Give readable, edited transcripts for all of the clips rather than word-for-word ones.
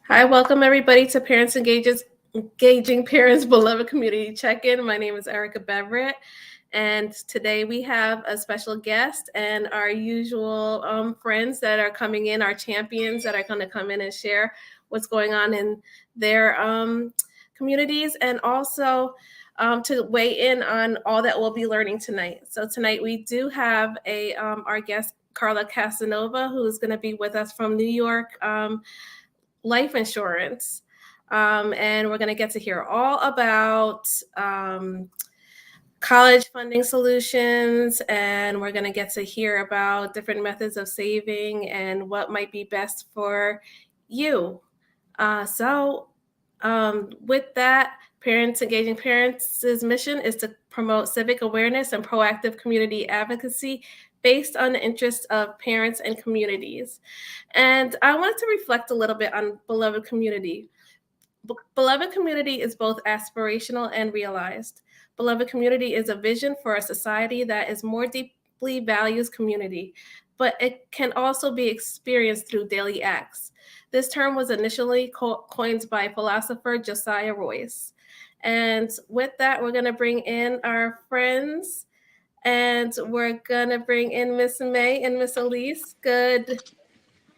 Hi, welcome everybody to Engaging Parents Beloved Community Check-In. My name is Erica Beverett, and today we have a special guest and our usual friends that are coming in, our champions that are going to come in and share what's going on in their communities, and also to weigh in on all that we'll be learning tonight. So tonight we do have our guest Carla Casanova, who is going to be with us from New York. Life insurance. And we're going to get to hear all about college funding solutions, and we're going to get to hear about different methods of saving and what might be best for you. With that, Parents Engaging Parents' mission is to promote civic awareness and proactive community advocacy based on the interests of parents and communities. And I wanted to reflect a little bit on Beloved Community. Beloved Community is both aspirational and realized. Beloved Community is a vision for a society that is more deeply values community, but it can also be experienced through daily acts. This term was initially coined by philosopher Josiah Royce. And with that, we're going to bring in our friends, and we're going to bring in Miss May and Miss Elise. Good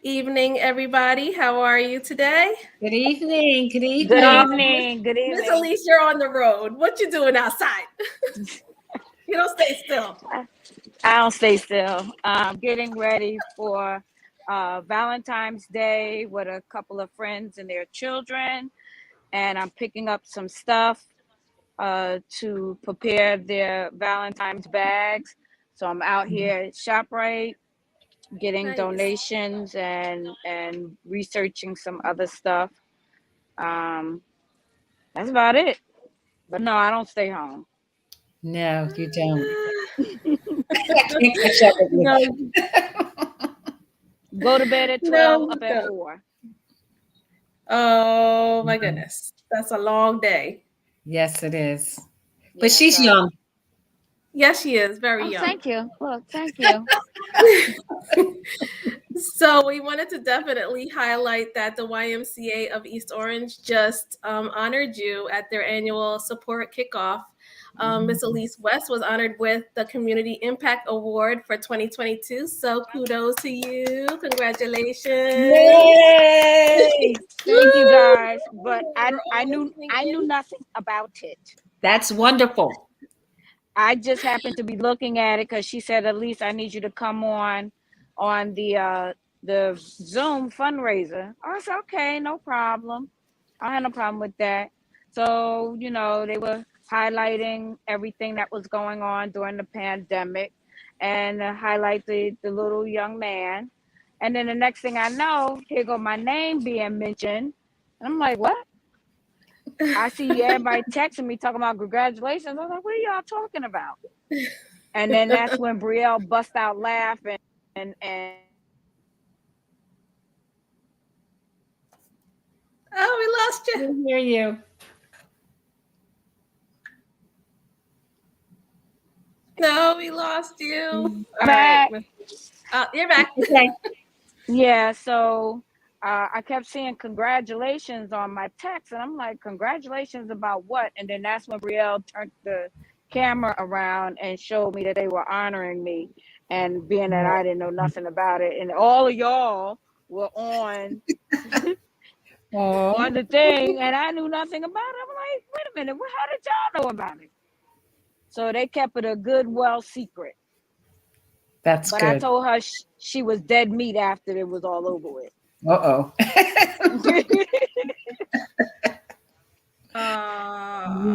evening, everybody. How are you today? Good evening. Good evening. Good evening. Good evening. Miss Elise, you're on the road. What you doing outside? You don't stay still. I don't stay still. Getting ready for Valentine's Day with a couple of friends and their children, and I'm picking up some stuff to prepare their Valentine's bags. So I'm out here at ShopRite getting Nice. donations and researching some other stuff. That's about it. But no, I don't stay home. No, you don't. I can't catch up with you. No, go to bed at 12, up at 4. Oh my goodness. That's a long day. Yes, it is. But Yeah, she's so- young. Yes, she is very young. Thank you. Look, thank you. So we wanted to definitely highlight that the YMCA of East Orange just honored you at their annual support kickoff. Miss Elise West was honored with the Community Impact Award for 2022. So kudos to you. Congratulations. Yay! Thank you guys. But I knew nothing about it. That's wonderful. I just happened to be looking at it because she said, at least I need you to come on the Zoom fundraiser. I said, okay, no problem. I had no problem with that. So, they were highlighting everything that was going on during the pandemic and highlight the little young man. And then the next thing I know, here go my name being mentioned. And I'm like, what? I see everybody texting me talking about congratulations. I was like, what are y'all talking about? And then that's when Brielle bust out laughing and Oh, we lost I you. can hear you. No, we lost you. All back. right. You're back. Okay. Yeah, so I kept seeing congratulations on my text, and I'm like, congratulations about what? And then that's when Brielle turned the camera around and showed me that they were honoring me, and being that I didn't know nothing about it, and all of y'all were on on the thing, and I knew nothing about it. I'm like, wait a minute, how did y'all know about it? So they kept it a good, well secret. That's But good. I told her she was dead meat after it was all over with. Uh-oh.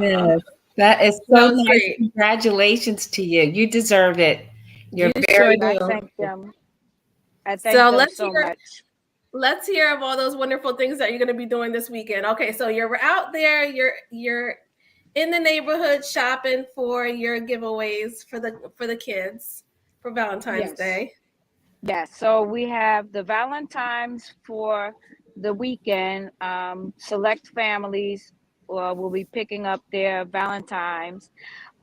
Yes. That is so nice. Great. Congratulations to you. You deserve it. You're You very sure I do. thank them. I So thank them let's so hear- much. Let's hear of all those wonderful things that you're going to be doing this weekend. Okay, so you're out there, you're in the neighborhood shopping for your giveaways for the kids for Valentine's Yes. Day. Yes. So we have the Valentine's for the weekend. Select families will be picking up their Valentine's.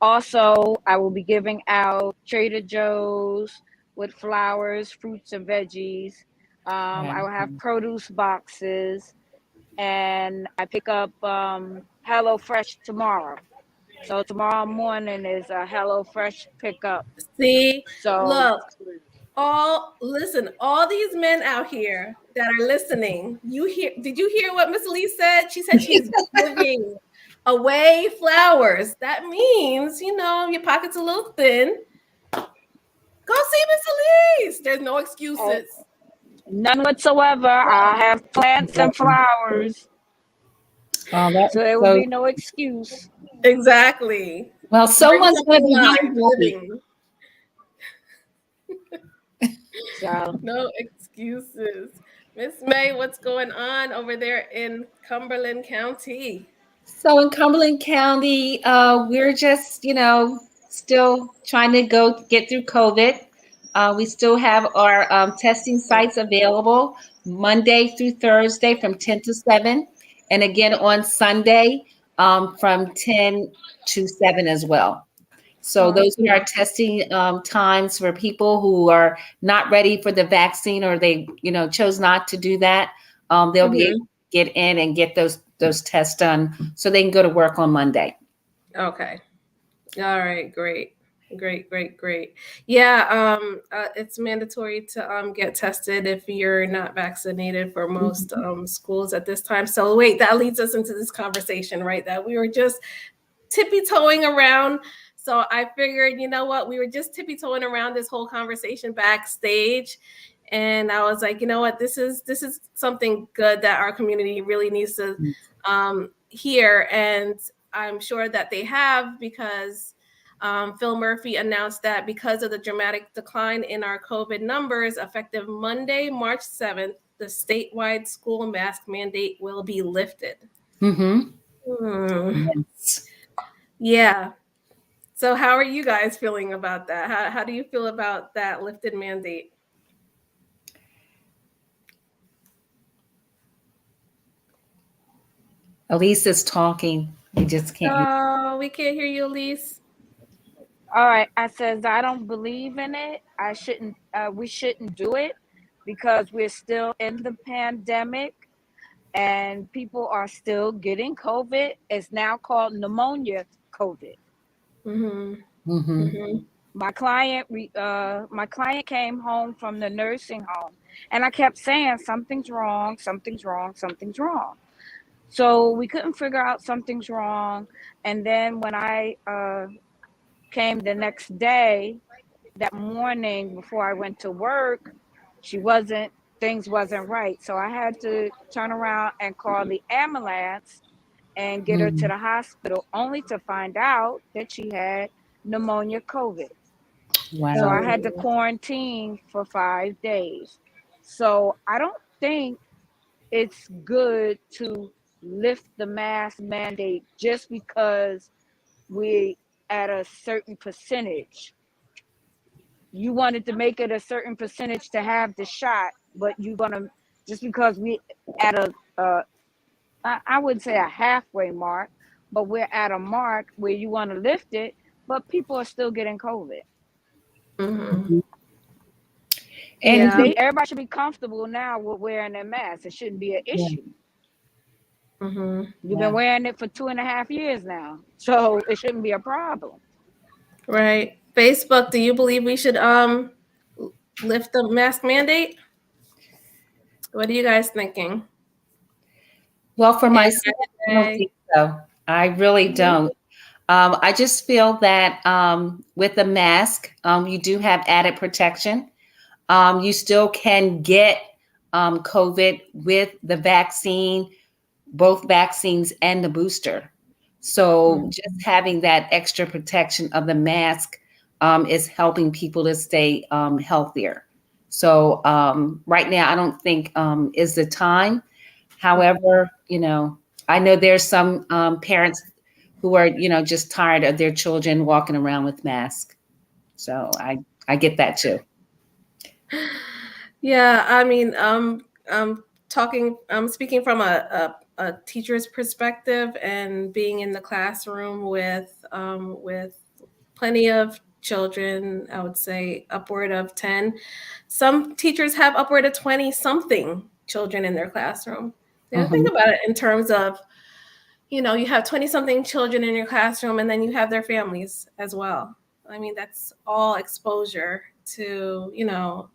Also, I will be giving out Trader Joe's with flowers, fruits, and veggies. I will have produce boxes. and I pick up Hello Fresh tomorrow. So tomorrow morning is a Hello Fresh pickup. See, So look, all these men out here that are listening, did you hear what Miss Lee said? She said she's giving away flowers. That means, your pocket's a little thin. Go see Miss Elise. There's no excuses. none whatsoever. I have plants and flowers. That So there would be no excuse. Exactly. well, someone's going to be Live happy. living. So No excuses. Miss May, what's going on over there in Cumberland County? So in Cumberland County, we're just, still trying to get through COVID. We still have our testing sites available Monday through Thursday from 10 to 7, and again on Sunday from 10 to 7 as well. So those are our testing times for people who are not ready for the vaccine, or they, chose not to do that. They'll be able to get in and get those tests done so they can go to work on Monday. Okay. All right. Great. Great. Yeah. It's mandatory to get tested if you're not vaccinated for most schools at this time. So wait, that leads us into this conversation, right? That we were just tippy-toeing around. So I figured, you know what? We were just tippy-toeing around this whole conversation backstage. And I was like, you know what? This is something good that our community really needs to hear. And I'm sure that they have, because Phil Murphy announced that because of the dramatic decline in our COVID numbers, effective Monday, March 7th, the statewide school mask mandate will be lifted. Yes. Yeah. So how are you guys feeling about that? How do you feel about that lifted mandate? Elise is talking. We just can't hear. Oh, we can't hear you, Elise. all right, I says I don't believe in it. We shouldn't do it because we're still in the pandemic and people are still getting COVID. It's now called pneumonia COVID. My client came home from the nursing home, and I kept saying something's wrong. So we couldn't figure out something's wrong, and then when I came the next day, that morning before I went to work, things wasn't right. So I had to turn around and call the ambulance and get her to the hospital, only to find out that she had pneumonia COVID. Wow. So I had to quarantine for 5 days. So I don't think it's good to lift the mask mandate just because we at a certain percentage. You wanted to make it a certain percentage to have the shot, but you're gonna, just because we at I would say a halfway mark, but we're at a mark where you want to lift it, but people are still getting COVID. And Everybody should be comfortable now with wearing their mask. It shouldn't be an issue. You've been wearing it for 2.5 years now, so it shouldn't be a problem. Right. Facebook, do you believe we should lift the mask mandate? What are you guys thinking? Well, for myself, I don't think so. I really don't. I just feel that with the mask, you do have added protection. You still can get COVID with the vaccine, both vaccines and the booster. So just having that extra protection of the mask is helping people to stay healthier. So right now, I don't think is the time. However, I know there's some parents who are, just tired of their children walking around with masks. So I get that too. Yeah, I mean, speaking from a teacher's perspective and being in the classroom with plenty of children, I would say upward of 10. Some teachers have upward of 20 something children in their classroom. Yeah, think about it in terms of, you know, you have 20-something children in your classroom and then you have their families as well. I mean, that's all exposure to, you know,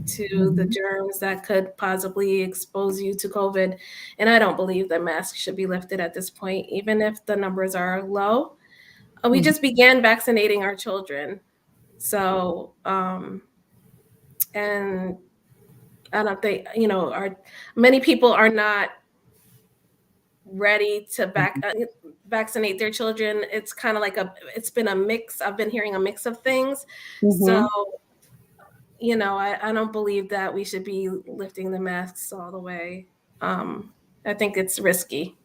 to the germs that could possibly expose you to COVID. And I don't believe that masks should be lifted at this point, even if the numbers are low. We just began vaccinating our children. So, and I don't think, you know, many people are not ready to vaccinate their children. It's kind of like it's been a mix. I've been hearing a mix of things. So, you know, I don't believe that we should be lifting the masks all the way. I think it's risky.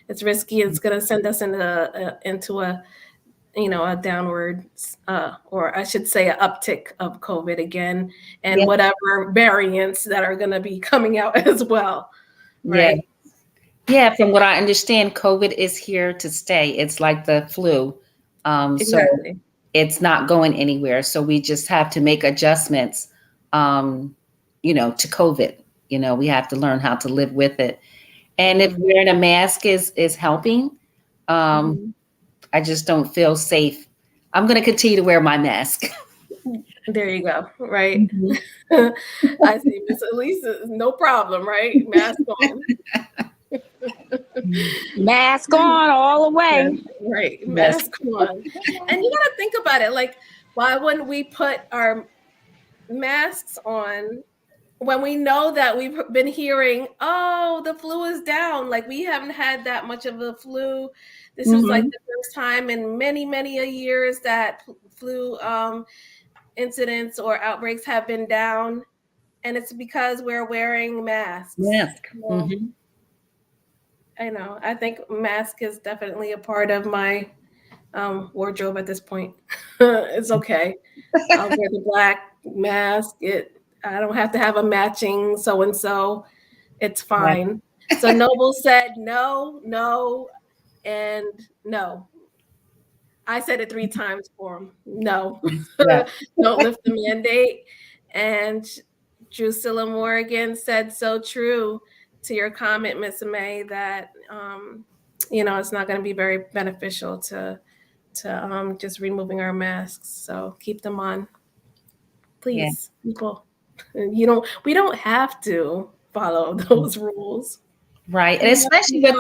It's risky. It's going to send us into a you know, a downward, or I should say, an uptick of COVID again, and whatever variants that are going to be coming out as well. Right? Yeah, from what I understand, COVID is here to stay. It's like the flu. So Exactly. it's not going anywhere. So we just have to make adjustments, you know, to COVID. You know, we have to learn how to live with it. And if wearing a mask is helping, I just don't feel safe. I'm going to continue to wear my mask. There you go. Right. I see, Miss Elise, no problem. Right. Mask on. Mask on all the way. Right. Mask on. And you got to think about it. Like, why wouldn't we put our masks on when we know that we've been hearing, oh, the flu is down? Like, we haven't had that much of a flu. This is like the first time in many, many years that flu incidents or outbreaks have been down. And it's because we're wearing masks. Well, I know. I think mask is definitely a part of my wardrobe at this point. It's okay. I'll wear the black mask. I don't have to have a matching so and so. It's fine. So Noble said no, no, and no. I said it 3 times for him. No. Don't lift the mandate. And Drusilla Morgan said so true to your comment, Miss May, that you know, it's not going to be very beneficial to just removing our masks. So keep them on, please, people. We don't have to follow those rules. Right. And especially with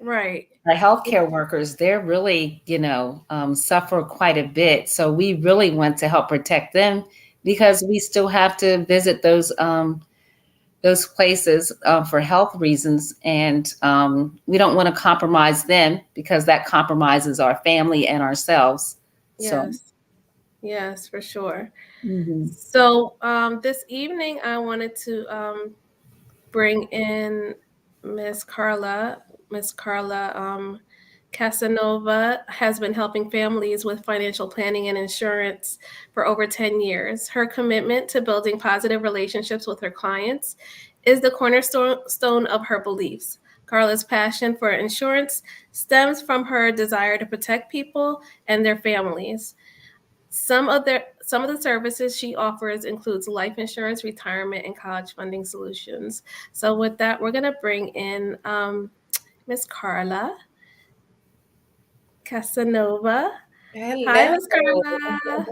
right. the healthcare workers, they're really, you know, suffer quite a bit. So we really want to help protect them because we still have to visit those places for health reasons. And we don't want to compromise them because that compromises our family and ourselves. Yes. Yes, for sure. So this evening, I wanted to bring in Miss Carla. Miss Carla Casanova has been helping families with financial planning and insurance for over 10 years. Her commitment to building positive relationships with her clients is the cornerstone of her beliefs. Carla's passion for insurance stems from her desire to protect people and their families. Some of the services she offers includes life insurance, retirement, and college funding solutions. So with that, we're going to bring in Miss Carla Casanova. Hello. Hi, Miss Carla.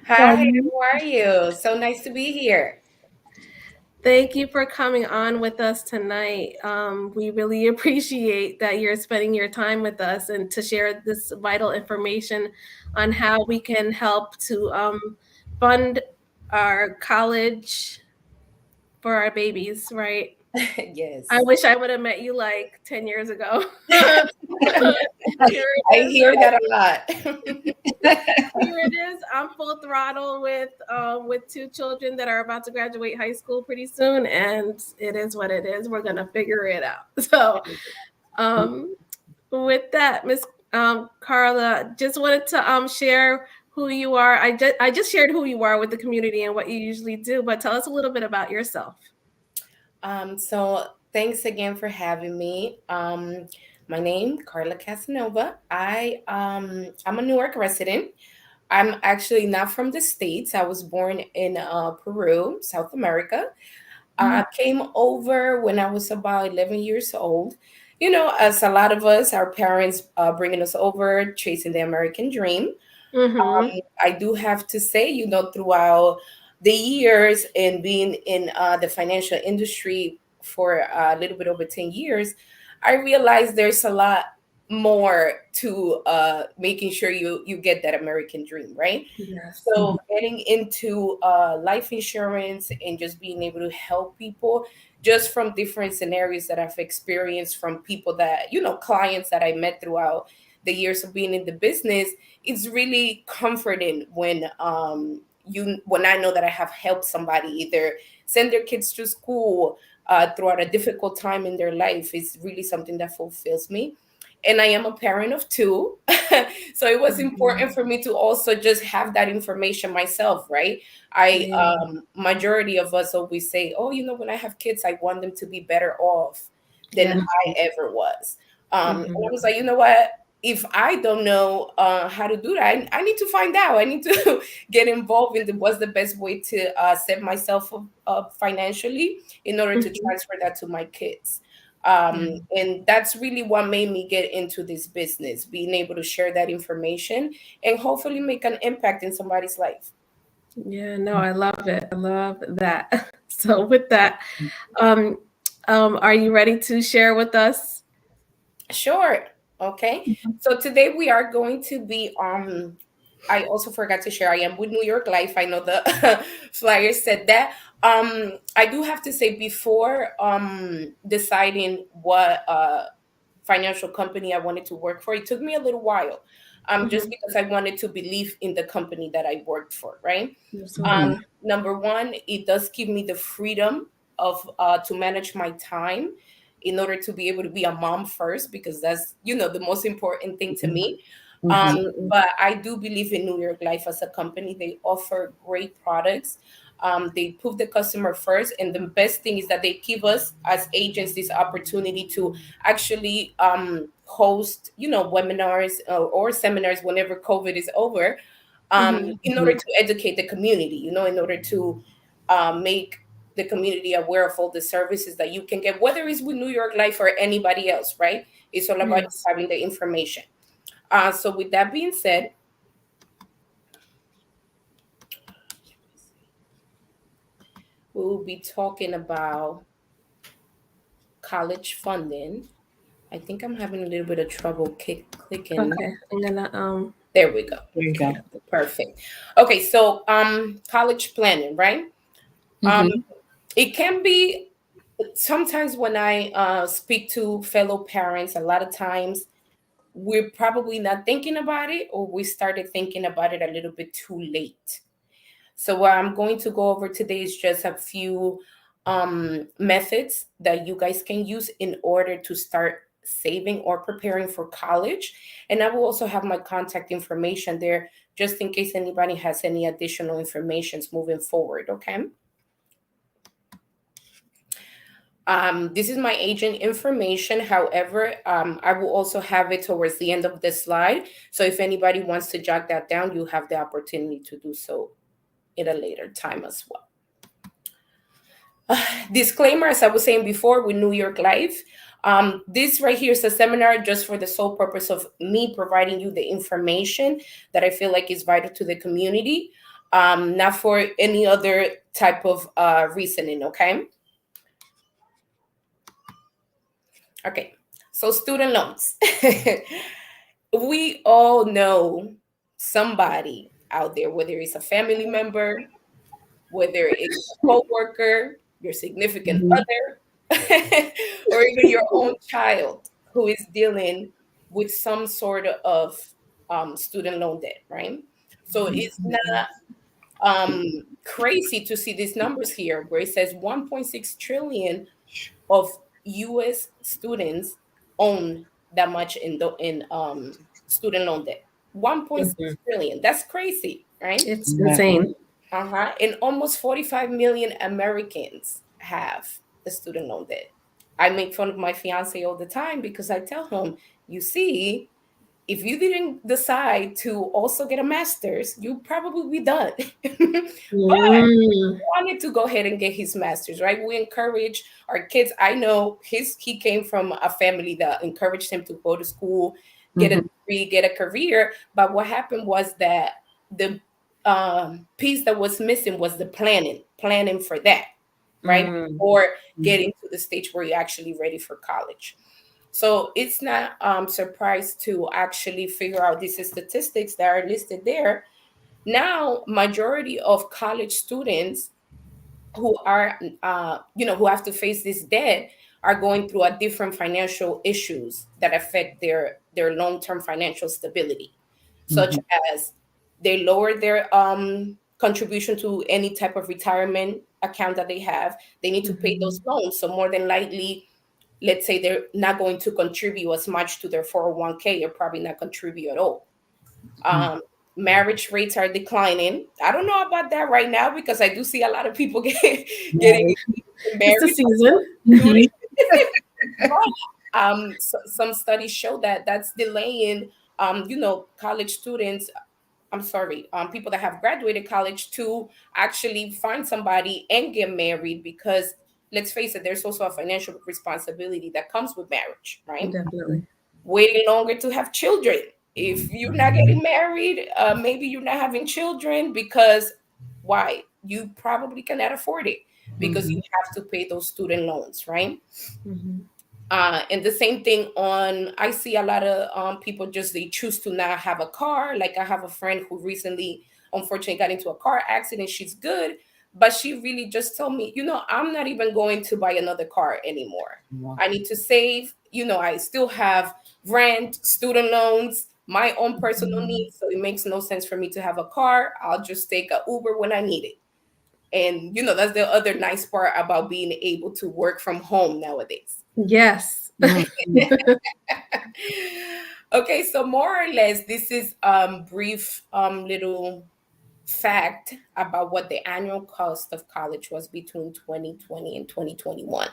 Hi, how are you? So nice to be here. Thank you for coming on with us tonight. We really appreciate that you're spending your time with us and to share this vital information on how we can help to fund our college for our babies, right? Yes. I wish I would have met you like 10 years ago. I hear that a lot. Here it is. I'm full throttle with 2 children that are about to graduate high school pretty soon, and it is what it is. We're gonna figure it out. So, with that, Miss Carla, just wanted to share who you are. I just shared who you are with the community and what you usually do, but tell us a little bit about yourself. So thanks again for having me. My name, Carla Casanova. I'm a Newark resident. I'm actually not from the States. I was born in Peru, South America. I came over when I was about 11 years old. You know, as a lot of us, our parents bringing us over, chasing the American dream. Mm-hmm. I do have to say, you know, throughout the years and being in the financial industry for a little bit over 10 years, I realized there's a lot more to making sure you get that American dream, right? Yes. So getting into life insurance and just being able to help people just from different scenarios that I've experienced from people that, you know, clients that I met throughout the years of being in the business, it's really comforting when when I know that I have helped somebody either send their kids to school throughout a difficult time in their life. Is really something that fulfills me. And I am a parent of two. So it was important for me to also just have that information myself, right? I Yeah. Majority of us always say, oh, you know, when I have kids, I want them to be better off than Yeah. I ever was. And Mm-hmm. I was like, you know what? If I don't know how to do that, I need to find out. I need to get involved in what's the best way to set myself up financially in order to Mm-hmm. transfer that to my kids. Yeah. And that's really what made me get into this business, being able to share that information and hopefully make an impact in somebody's life. Yeah, no, I love it. I love that. So with that, um, are you ready to share with us? Sure. Okay. So today we are going to be I also forgot to share I am with New York Life. I know the flyer said that. I do have to say before deciding what financial company I wanted to work for, it took me a little while. Just Mm-hmm. because I wanted to believe in the company that I worked for, right? Absolutely. Number one, it does give me the freedom of to manage my time in order to be able to be a mom first, because that's, you know, the most important thing to me. Absolutely. But I do believe in New York Life as a company. They offer great products. They put the customer first, and the best thing is that they give us as agents this opportunity to actually host, you know, webinars or seminars whenever COVID is over, Mm-hmm. in order to educate the community, you know, in order to make the community aware of all the services that you can get, whether it's with New York Life or anybody else, right? It's all about Yes. having the information. So with that being said, we will be talking about college funding. I think I'm having a little bit of trouble clicking. Okay. I'm gonna There we go. There you go. Perfect. Okay, so college planning, right? Um, Mm-hmm. it can be sometimes when I speak to fellow parents, a lot of times we're probably not thinking about it, or we started thinking about it a little bit too late. So what I'm going to go over today is just a few methods that you guys can use in order to start saving or preparing for college. And I will also have my contact information there just in case anybody has any additional informations moving forward. Okay. This is my agent information. However, I will also have it towards the end of the slide. So if anybody wants to jot that down, you have the opportunity to do so at a later time as well. Disclaimer, as I was saying before, with New York Life, this right here is a seminar just for the sole purpose of me providing you the information that I feel like is vital to the community, not for any other type of reasoning. Okay. Okay. So student loans. We all know somebody out there, whether it's a family member, whether it's a coworker, your significant Mm-hmm. other, or even your own child who is dealing with some sort of student loan debt, right? So it's not crazy to see these numbers here, where it says 1.6 trillion of U.S. students own that much in student loan debt. 1.6 mhm. trillion. That's crazy, right? It's Yeah. insane. Uh-huh. And almost 45 million Americans have a student loan debt. I make fun of my fiance all the time because I tell him, you see, if you didn't decide to also get a master's, you probably be done. But Mm. wanted to go ahead and get his master's, right? We encourage our kids. I know he came from a family that encouraged him to go to school, get a Mhm. degree, get a career. But what happened was that the piece that was missing was the planning for that, right? Mm. Or Mhm. getting to the stage where you're actually ready for college. So it's not surprised to actually figure out these statistics that are listed there. Now, majority of college students who are who have to face this debt are going through a different financial issues that affect their long-term financial stability, such Mhm. as they lower their contribution to any type of retirement account that they have. They need to pay those Mhm. loans, so more than likely, let's say they're not going to contribute as much to their 401k, or probably not contribute at all. Mhm. um, Marriage rates are declining. I don't know about that right now because I do see a lot of people getting Right. It's the married. season. Mhm. But some studies show that that's delaying, college students. I'm sorry, people that have graduated college to actually find somebody and get married, because let's face it, there's also a financial responsibility that comes with marriage, right? Definitely. Waiting longer to have children. If you're not getting married, maybe you're not having children because why? You probably cannot afford it because you Mhm. have to pay those student loans, right? Mhm. And the same thing on, I see a lot of people just they choose to not have a car. Like I have a friend who recently, unfortunately, got into a car accident. She's good, but she really just told me, I'm not even going to buy another car anymore. Wow. I need to save. I still have rent, student loans, my own personal Mhm. needs. So it makes no sense for me to have a car. I'll just take a Uber when I need it. And that's the other nice part about being able to work from home nowadays. Yes. Mhm. Okay, so more or less, this is brief little fact about what the annual cost of college was between 2020 and 2021.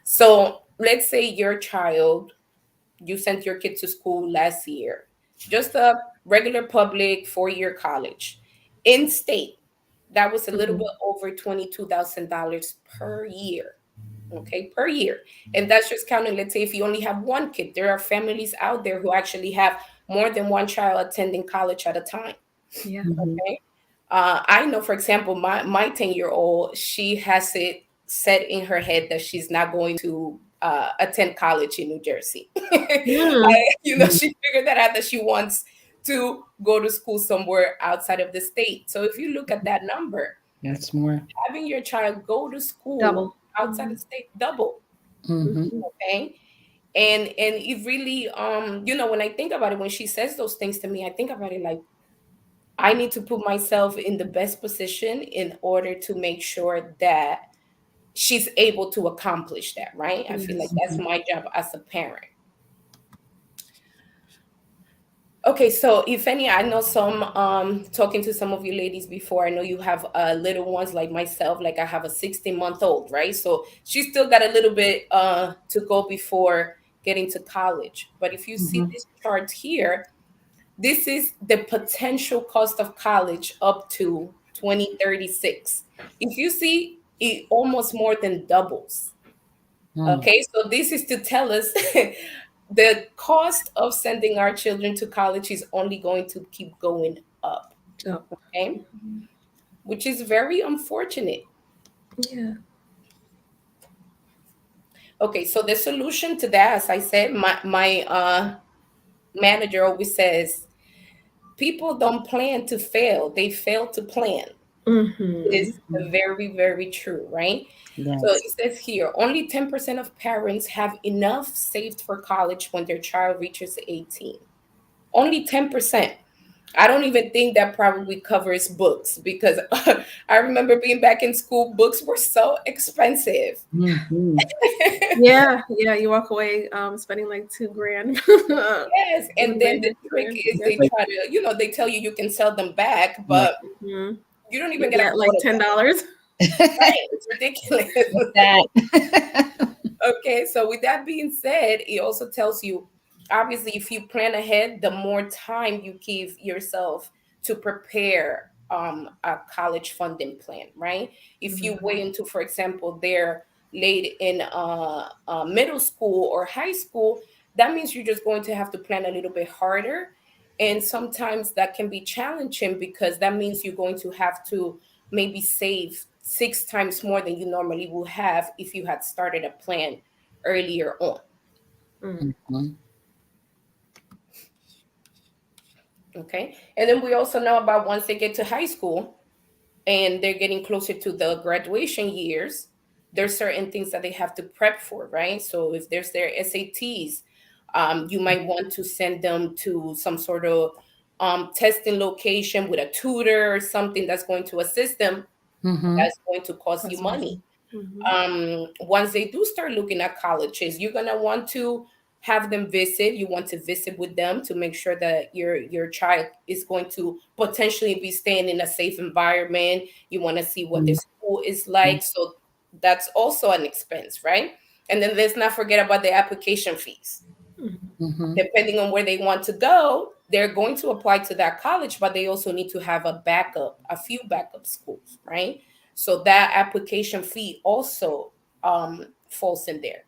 So let's say you sent your kid to school last year, just a regular public 4-year college. In state, that was a little bit Mhm. over $22,000 per year. Okay, per year. And that's just counting, let's say, if you only have one kid. There are families out there who actually have more than one child attending college at a time. Yeah. Mhm. Okay. I know, for example, my 10-year-old, she has it set in her head that she's not going to attend college in New Jersey. Mm. Mhm. She figured that out, that she wants to go to school somewhere outside of the state. So if you look at that number, That's more. having your child go to school Double. outside of Mhm. the state, double. Mhm. Mhm. Okay. And it really, when I think about it, when she says those things to me, I think about it like I need to put myself in the best position in order to make sure that she's able to accomplish that, right? I feel like Yes. that's my job as a parent. Okay, so if any, I know some talking to some of you ladies before, I know you have little ones like myself, like I have a 16-month-old, right? So she's still got a little bit to go before getting to college. But if you see Mhm. this chart here, this is the potential cost of college up to 2036. If you see, it almost more than doubles. Mm. Okay, so this is to tell us the cost of sending our children to college is only going to keep going up. Oh. Okay, which is very unfortunate. Yeah. Okay, so the solution to that, as I said, my manager always says, people don't plan to fail; they fail to plan. Mhm. Is Mhm. very, very true, right? So Yes. it says here only 10% of parents have enough saved for college when their child reaches 18. Only 10%. I don't even think that probably covers books because I remember being back in school, books were so expensive. Mhm. Yeah. Yeah. You walk away spending like 2 grand. Yes, and Even way then the more trick grand. is Yeah. they try to, they tell you you can sell them back, Right. but Mhm. you don't You even get a get like quote of that. $10. Right? It's ridiculous. With that. Okay, so with that being said, it also tells you obviously, if you plan ahead, the more time you give yourself to prepare a college funding plan, right? If you wait until, for example, they're late in middle school or high school, that means you're just going to have to plan a little bit harder. And sometimes that can be challenging because that means you're going to have to maybe save 6 times more than you normally would have if you had started a plan earlier on. Mhm. Okay. And then we also know about once they get to high school and they're getting closer to the graduation years, there's certain things that they have to prep for, right? So if there's their SATs, you might want to send them to some sort of testing location with a tutor or something that's going to assist them. Mhm. That's going to cost you That's money. amazing. Mhm. Once they do start looking at colleges, you're gonna want to have them visit. You want to visit with them to make sure that your child is going to potentially be staying in a safe environment. You want to see what the Mhm. school is like. So that's also an expense, right? And then let's not forget about the application fees. Mhm. Mhm. Depending on where they want to go, they're going to apply to that college, but they also need to have a few backup schools, right? So that application fee also falls in there.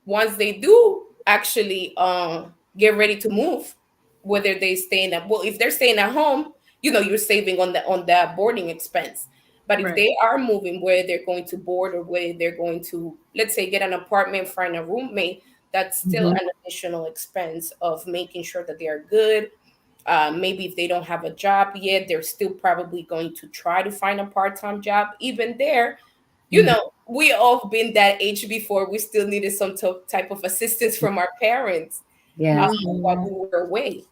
Once they do actually get ready to move, whether they stay in at, well, if they're staying at home, you're saving on that boarding expense. But if Right. they are moving where they're going to board or where they're going to, let's say, get an apartment, find a roommate, that's still Mhm. an additional expense of making sure that they are good. Maybe if they don't have a job yet, they're still probably going to try to find a part-time job. Even there, Mhm. we all been that age before. We still needed some type of assistance from our parents Yes. while Mhm. we were away.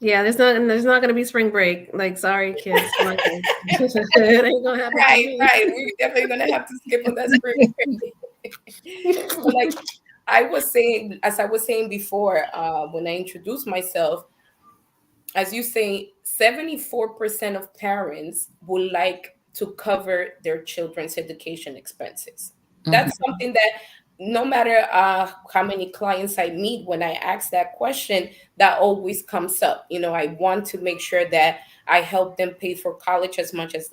Yeah, there's not gonna be spring break. Like, sorry, kids, my kids. It ain't gonna happen for Right, me. right. We're definitely gonna have to skip on that spring break. But like as I was saying before, when I introduced myself, as you say, 74% of parents would like to cover their children's education expenses. Mhm. That's something that no matter how many clients I meet, when I ask that question, that always comes up. I want to make sure that I help them pay for college as much as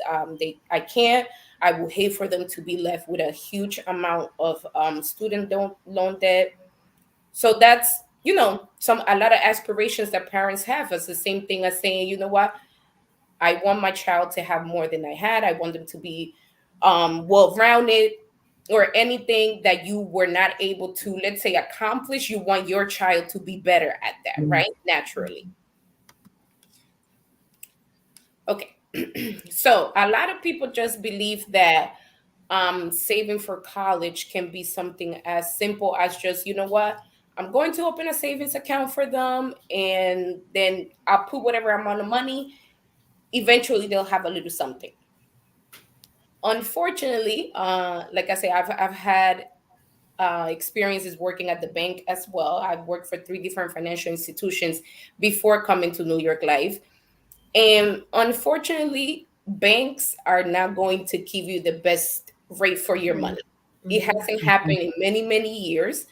I can. I will hate for them to be left with a huge amount of student loan debt. So that's some a lot of aspirations that parents have. As the same thing as saying, you know what, I want my child to have more than I had. I want them to be well rounded, or anything that you were not able to, let's say, accomplish. You want your child to be better at that, Mhm. right? Naturally. Okay. So a lot of people just believe that saving for college can be something as simple as just, you know what, I'm going to open a savings account for them, and then I'll put whatever amount of money. Eventually, they'll have a little something. Unfortunately, like I say, I've had experiences working at the bank as well. I've worked for 3 different financial institutions before coming to New York Life. And unfortunately, banks are not going to give you the best rate for your money. It Mhm. hasn't Mhm. happened in many, many years.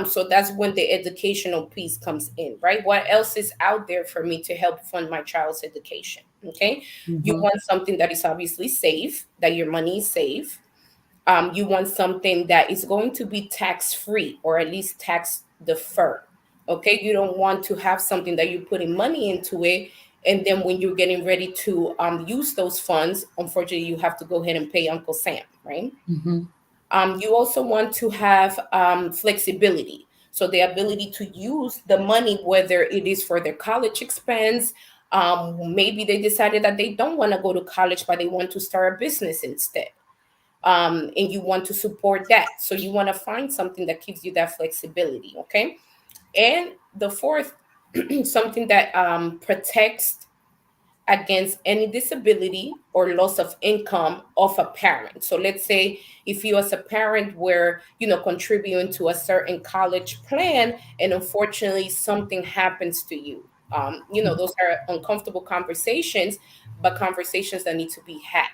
So that's when the educational piece comes in, right? What else is out there for me to help fund my child's education? Okay. You Mhm. want something that is obviously safe, that your money is safe. You want something that is going to be tax free, or at least tax deferred. Okay. You don't want to have something that you're putting money into it, and then when you're getting ready to use those funds, unfortunately, you have to go ahead and pay Uncle Sam, right? Mhm. You also want to have flexibility. So the ability to use the money, whether it is for their college expense, maybe they decided that they don't want to go to college, but they want to start a business instead. And you want to support that. So you want to find something that gives you that flexibility, okay? And the fourth, something that protects against any disability or loss of income of a parent. So let's say if you as a parent were, contributing to a certain college plan, and unfortunately something happens to you. Those are uncomfortable conversations, but conversations that need to be had.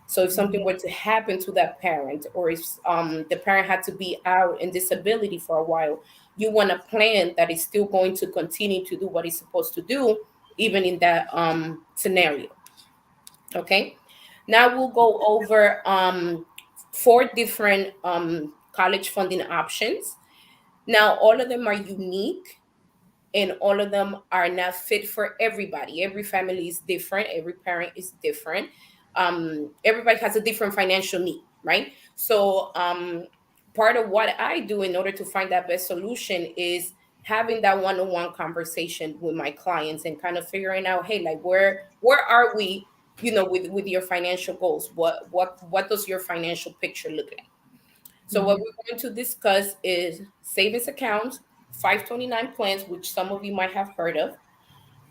So if something were to happen to that parent, or if the parent had to be out in disability for a while, you want a plan that is still going to continue to do what it's supposed to do, even in that scenario. Okay. Now we'll go over four different college funding options. Now, all of them are unique and all of them are not fit for everybody. Every family is different, every parent is different. Everybody has a different financial need, right? So, part of what I do in order to find that best solution is having that one-on-one conversation with my clients and kind of figuring out, hey, like where are we, with your financial goals? What does your financial picture look like? So what we're going to discuss is savings accounts, 529 plans, which some of you might have heard of,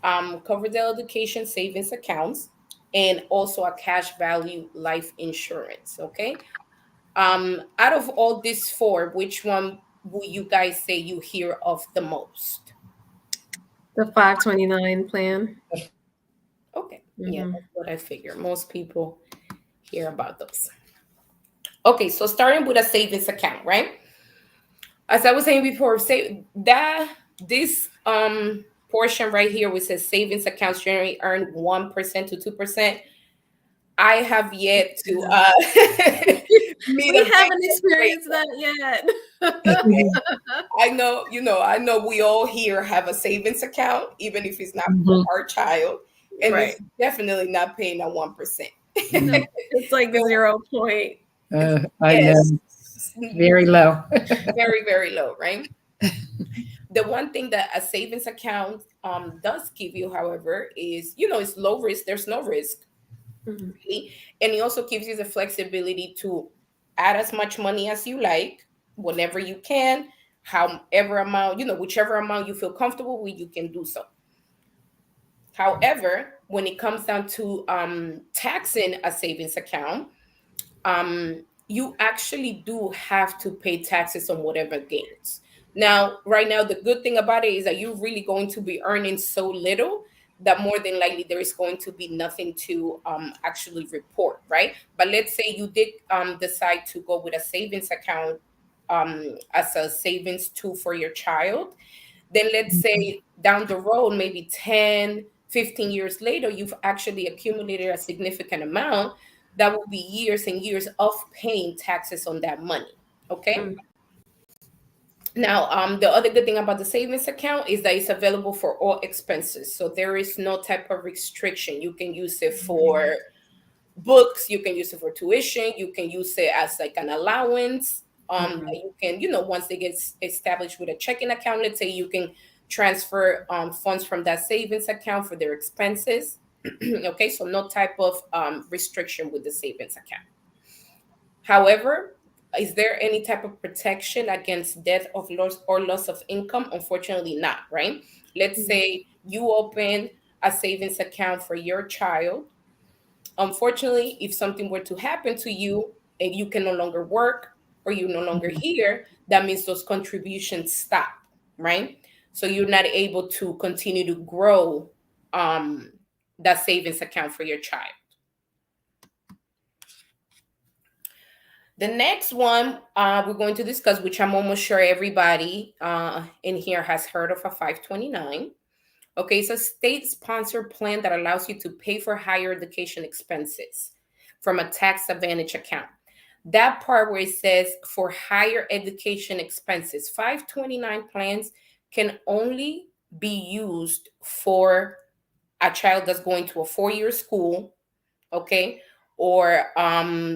Coverdell Education savings accounts, and also a cash value life insurance. Okay. Out of all these four, which one will you guys say you hear of the most? The 529 plan. Okay. Yeah, Mhm. that's what I figure. Most people hear about those. Okay, so starting with a savings account, right? As I was saying before, say that this portion right here, which says savings accounts generally earn 1% to 2%. I have yet to Yeah. meet We a haven't victim rate. experienced that yet. I know we all here have a savings account, even if it's not for Mhm. our child, and Right. it's definitely not paying a 1%. No, it's like So, 0 point. I yes, know. Very low. very, very low, right? The one thing that a savings account does give you, however, is it's low risk. There's no risk Mhm. really, and it also gives you the flexibility to add as much money as you like whenever you can, however amount, whichever amount you feel comfortable with, you can do so. However, when it comes down to taxing a savings account, you actually do have to pay taxes on whatever gains. Now, right now, the good thing about it is that you're really going to be earning so little that more than likely there is going to be nothing to actually report, right? But let's say you did decide to go with a savings account as a savings tool for your child. Then let's say down the road, maybe 10, 15 years later, you've actually accumulated a significant amount. That will be years and years of paying taxes on that money. Okay. Mm. Now, the other good thing about the savings account is that it's available for all expenses. So there is no type of restriction. You can use it for books, you can use it for tuition, you can use it as like an allowance. That you can, once they get established with a checking account, let's say you can transfer funds from that savings account for their expenses. Okay, so no type of restriction with the savings account. However, is there any type of protection against death of loss or loss of income? Unfortunately, not, right? Let's Mhm. say you open a savings account for your child. Unfortunately, if something were to happen to you and you can no longer work or you're no longer here, that means those contributions stop, right? So you're not able to continue to grow um, that savings account for your child. The next one we're going to discuss, which I'm almost sure everybody in here has heard of, a 529. Okay, it's a state-sponsored plan that allows you to pay for higher education expenses from a tax advantage account. That part where it says for higher education expenses, 529 plans can only be used for a child that's going to a 4-year school, okay, or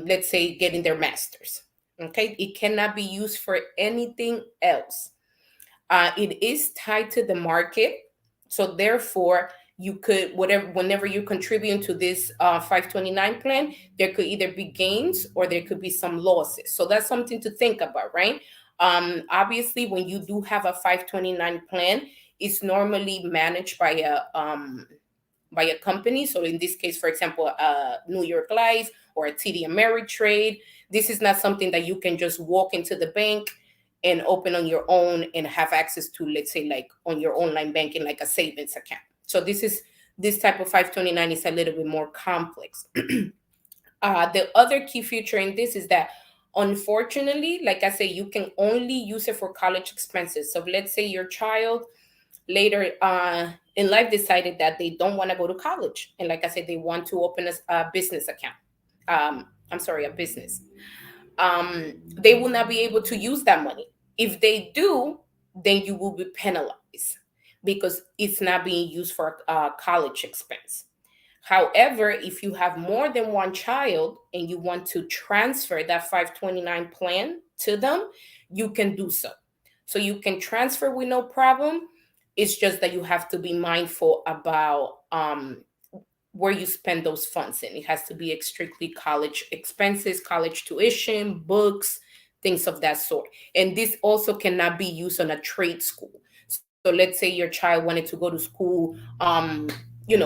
let's say getting their master's. Okay, it cannot be used for anything else. It is tied to the market, so therefore you could, whenever you contribute to this 529 plan, there could either be gains or there could be some losses. So that's something to think about, right? Obviously, when you do have a 529 plan, it's normally managed by a company. So in this case, for example, New York Life or a TD Ameritrade. This is not something that you can just walk into the bank and open on your own and have access to, let's say, like on your online banking, like a savings account. So this type of 529 is a little bit more complex. The other key feature in this is that Unfortunately, like I say, you can only use it for college expenses. So let's say your child later in life decided that they don't want to go to college, and like I said, they want to open a business account. I'm sorry, a business. They will not be able to use that money. If they do, then you will be penalized because it's not being used for college expense. However, if you have more than one child and you want to transfer that 529 plan to them, you can do so. So you can transfer with no problem. It's just that you have to be mindful about where you spend those funds in. It has to be strictly college expenses, college tuition, books, things of that sort. And this also cannot be used on a trade school. So let's say your child wanted to go to school,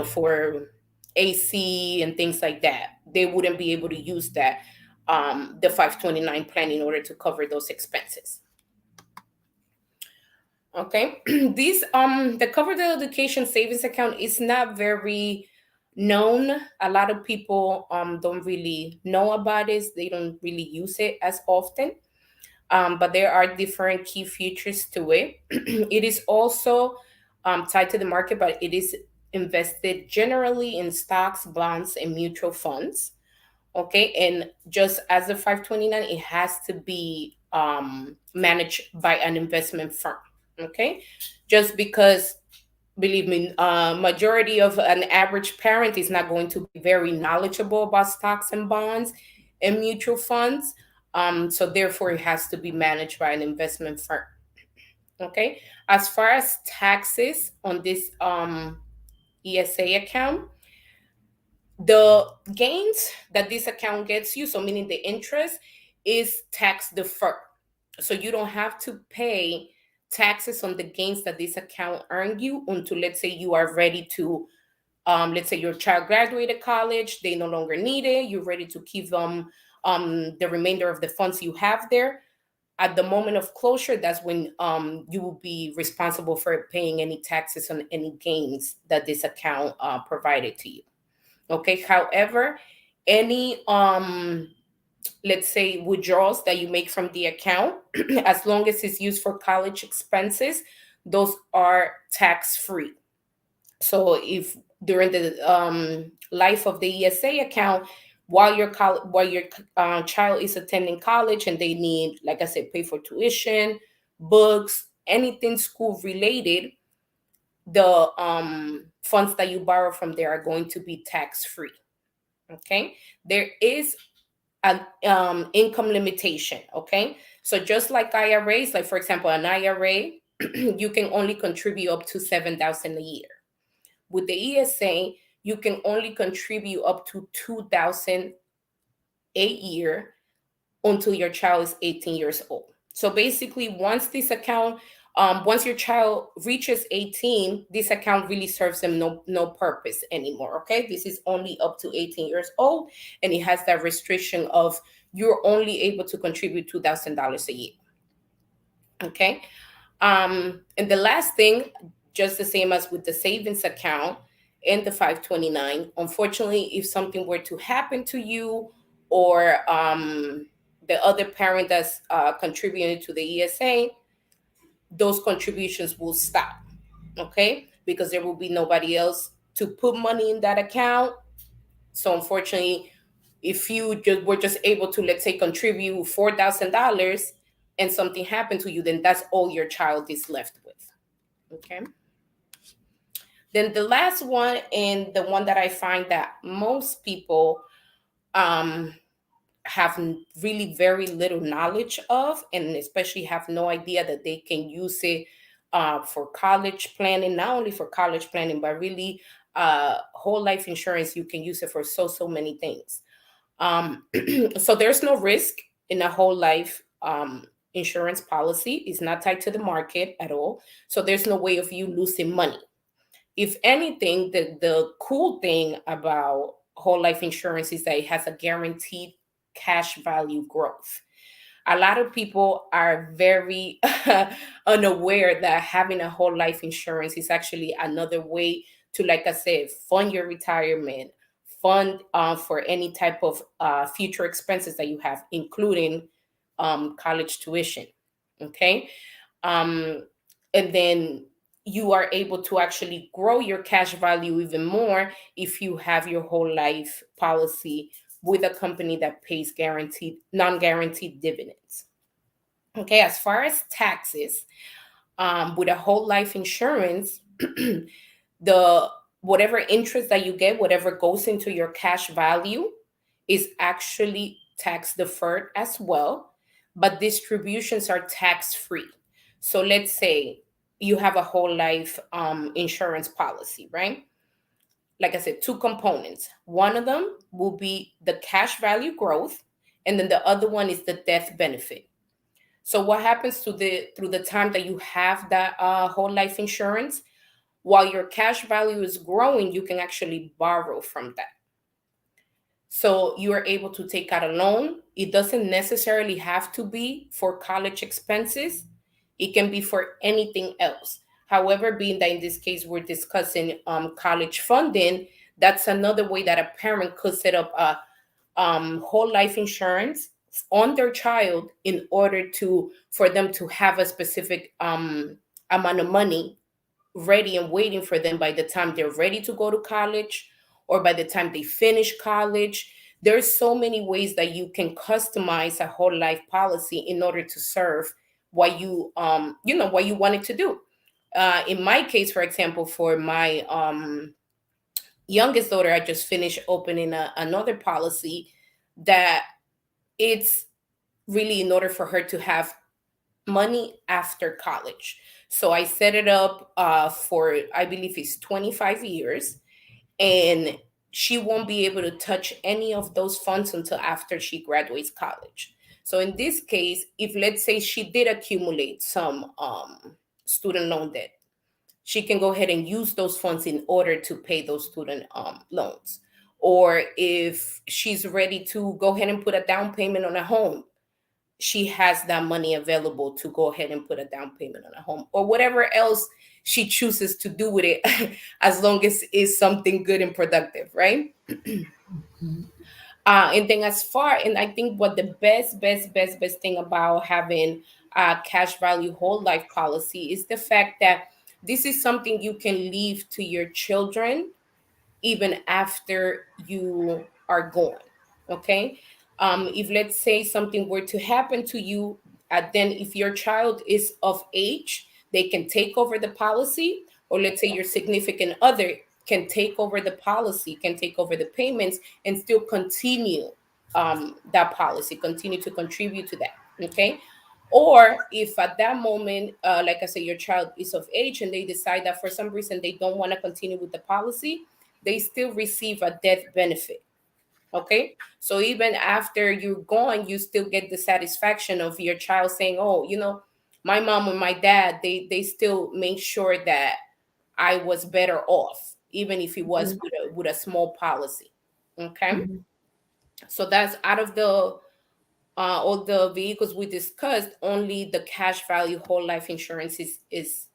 for AC and things like that. They wouldn't be able to use that, the 529 plan in order to cover those expenses. Okay. This the covered education savings account is not very known. A lot of people don't really know about it. They don't really use it as often. But there are different key features to it. It is also tied to the market, but it is invested generally in stocks, bonds, and mutual funds. Okay, and just as a 529, it has to be managed by an investment firm. Okay, just because, believe me, majority of an average parent is not going to be very knowledgeable about stocks and bonds and mutual funds. So therefore, it has to be managed by an investment firm. Okay, as far as taxes on this ESA account, the gains that this account gets you, so meaning the interest, is tax deferred. So you don't have to pay taxes on the gains that this account earned you until, let's say, you are ready to, let's say your child graduated college, they no longer need it, you're ready to keep them, the remainder of the funds you have there. At the moment of closure, that's when you will be responsible for paying any taxes on any gains that this account provided to you. Okay. However, any let's say withdrawals that you make from the account, as long as it's used for college expenses, those are tax free. So if during the life of the ESA account, while your child is attending college and they need, like I said, pay for tuition, books, anything school related, the funds that you borrow from there are going to be tax free. Okay, there is an income limitation. Okay, so just like IRAs, like for example, an IRA, you can only contribute up to 7,000 a year. With the ESA, you can only contribute up to 2,000 a year until your child is 18 years old. So basically, once your child reaches 18, this account really serves them no purpose anymore. Okay, this is only up to 18 years old, and it has that restriction of you're only able to contribute $2,000 a year. Okay, and the last thing, just the same as with the savings account and the 529, unfortunately, if something were to happen to you, or the other parent that's contributing to the ESA, those contributions will stop. Okay, because there will be nobody else to put money in that account. So unfortunately, if you were just able to, let's say, contribute $4,000 and something happened to you, then that's all your child is left with. Okay, then the last one, and the one that I find that most people have really very little knowledge of, and especially have no idea that they can use it for college planning. Not only for college planning, but really whole life insurance. You can use it for so many things. So there's no risk in a whole life insurance policy. It's not tied to the market at all. So there's no way of you losing money. If anything, the cool thing about whole life insurance is that it has a guaranteed cash value growth. A lot of people are very unaware that having a whole life insurance is actually another way to, like I said, fund your retirement, fund for any type of future expenses that you have, including college tuition. Okay. Um, and then you are able to actually grow your cash value even more if you have your whole life policy with a company that pays guaranteed, non-guaranteed dividends. Okay, as far as taxes, with a whole life insurance, the whatever interest that you get, whatever goes into your cash value, is actually tax deferred as well, but distributions are tax free. So let's say you have a whole life insurance policy, right? Like I said, two components. One of them will be the cash value growth, and then the other one is the death benefit. So what happens to the through the time that you have that whole life insurance? While your cash value is growing, you can actually borrow from that. So you are able to take out a loan. It doesn't necessarily have to be for college expenses. It can be for anything else. However, being that in this case we're discussing college funding, that's another way that a parent could set up a whole life insurance on their child in order to for them to have a specific amount of money ready and waiting for them by the time they're ready to go to college or by the time they finish college. There's so many ways that you can customize a whole life policy in order to serve what what you wanted to do. In my case, for example, for my youngest daughter, I just finished opening another policy that it's really in order for her to have money after college. So I set it up for, I believe it's 25 years, and she won't be able to touch any of those funds until after she graduates college. So in this case, if let's say she did accumulate some student loan debt, she can go ahead and use those funds in order to pay those student loans. Or if she's ready to go ahead and put a down payment on a home, she has that money available to go ahead and put a down payment on a home or whatever else she chooses to do with it, as long as it's something good and productive, right? And then as far, and I think what the best thing about having a cash value whole life policy is the fact that this is something you can leave to your children even after you are gone. Okay. If let's say something were to happen to you, then if your child is of age, they can take over the policy, or let's say your significant other can take over the policy, can take over the payments, and still continue that policy, continue to contribute to that. Okay. Or if at that moment, like I said, your child is of age and they decide that for some reason they don't want to continue with the policy, they still receive a death benefit. Okay. So even after you're gone, you still get the satisfaction of your child saying, oh, my mom and my dad, they still made sure that I was better off, even if it was with a small policy. Okay. Mhm. So that's out of the all the vehicles we discussed, only the cash value whole life insurance is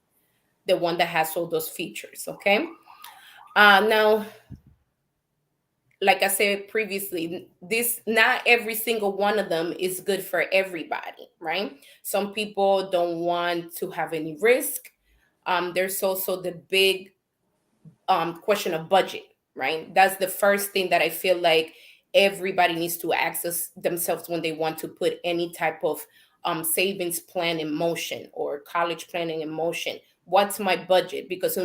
the one that has all those features. Okay. Now, like I said previously, this not every single one of them is good for everybody, right? Some people don't want to have any risk. There's also the big question of budget, right? That's the first thing that I feel like everybody needs to access themselves when they want to put any type of savings plan in motion or college planning in motion. What's my budget? Because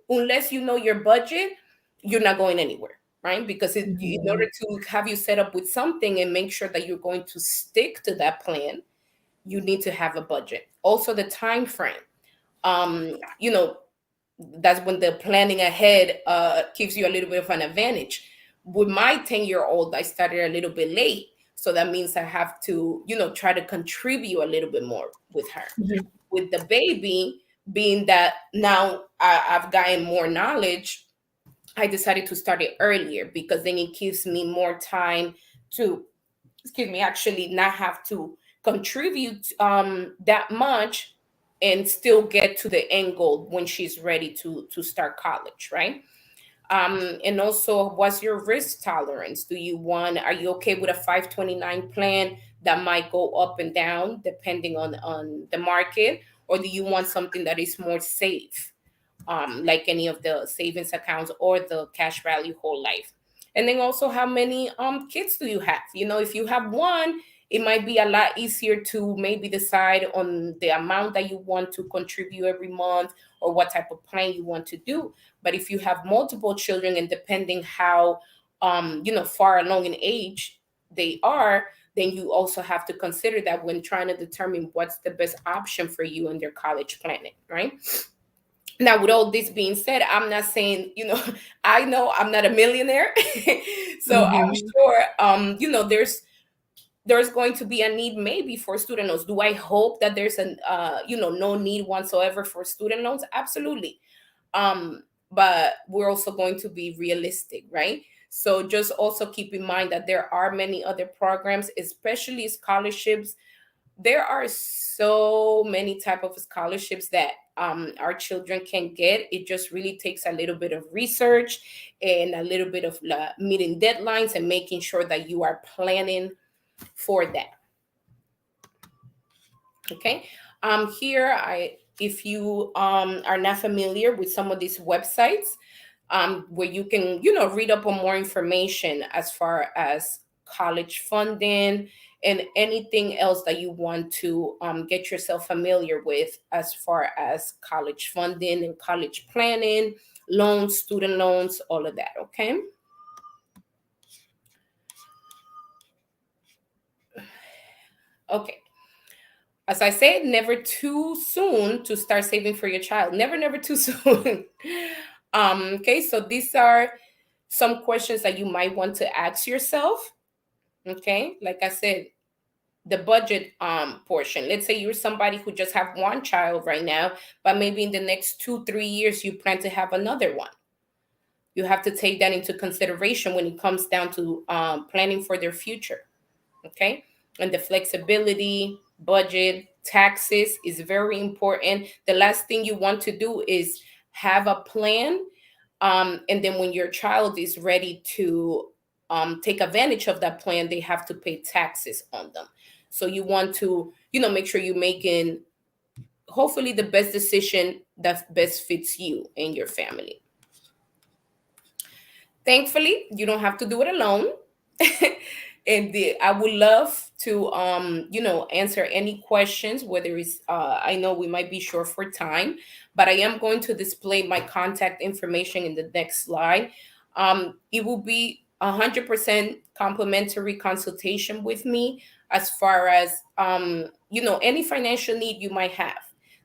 unless you know your budget, you're not going anywhere, right? Because in order Mhm. to have you set up with something and make sure that you're going to stick to that plan, you need to have a budget. Also, the time frame. You know, that's when the planning ahead gives you a little bit of an advantage. With my 10-year-old, I started a little bit late. So that means I have to, try to contribute a little bit more with her. Mhm. With the baby, being that now I've gotten more knowledge, I decided to start it earlier because then it gives me more time to, excuse me, actually not have to contribute that much and still get to the end goal when she's ready to start college, right? And also, what's your risk tolerance? Are you okay with a 529 plan? that might go up and down depending on the market, or do you want something that is more safe, like any of the savings accounts or the cash value whole life? And then also, how many kids do you have? If you have one, it might be a lot easier to maybe decide on the amount that you want to contribute every month, or what type of plan you want to do. But if you have multiple children, and depending how far along in age they are, then you also have to consider that when trying to determine what's the best option for you in their college planning, right? Now, with all this being said, I'm not saying, I know I'm not a millionaire. So I'm Mhm. sure, there's going to be a need maybe for student loans. Do I hope that there's no need whatsoever for student loans? Absolutely. But we're also going to be realistic, right? So just also keep in mind that there are many other programs, especially scholarships. There are so many type of scholarships that our children can get. It just really takes a little bit of research and a little bit of meeting deadlines and making sure that you are planning for that. Okay. Here, if you are not familiar with some of these websites, where you can read up on more information as far as college funding and anything else that you want to get yourself familiar with as far as college funding and college planning, loans, student loans, all of that. Okay. Okay. As I said, never too soon to start saving for your child. Never, never too soon. Okay, so these are some questions that you might want to ask yourself. Okay, like I said, the budget portion. Let's say you're somebody who just have one child right now, but maybe in the next 2-3 years you plan to have another one. You have to take that into consideration when it comes down to planning for their future. Okay. And the flexibility, budget, taxes is very important. The last thing you want to do is have a plan, and then when your child is ready to take advantage of that plan, they have to pay taxes on them. So you want to make sure you're making hopefully the best decision that best fits you and your family. Thankfully, you don't have to do it alone. And I would love to answer any questions, whether it's I know we might be short for time, but I am going to display my contact information in the next slide. It will be 100% complimentary consultation with me, as far as any financial need you might have,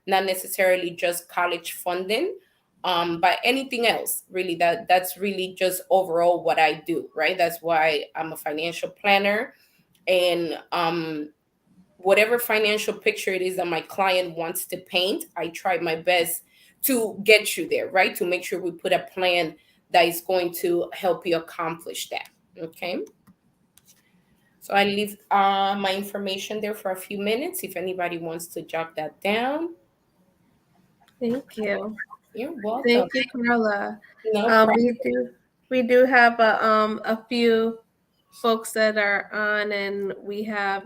not necessarily just college funding, but anything else really. That's really just overall what I do, right? That's why I'm a financial planner. And whatever financial picture it is that my client wants to paint, I try my best to get you there, right? To make sure we put a plan that is going to help you accomplish that. Okay. So I leave my information there for a few minutes if anybody wants to jot that down. Thank you. You're welcome. Thank you, Carla. No Um, problem. we do have a few folks that are on, and we have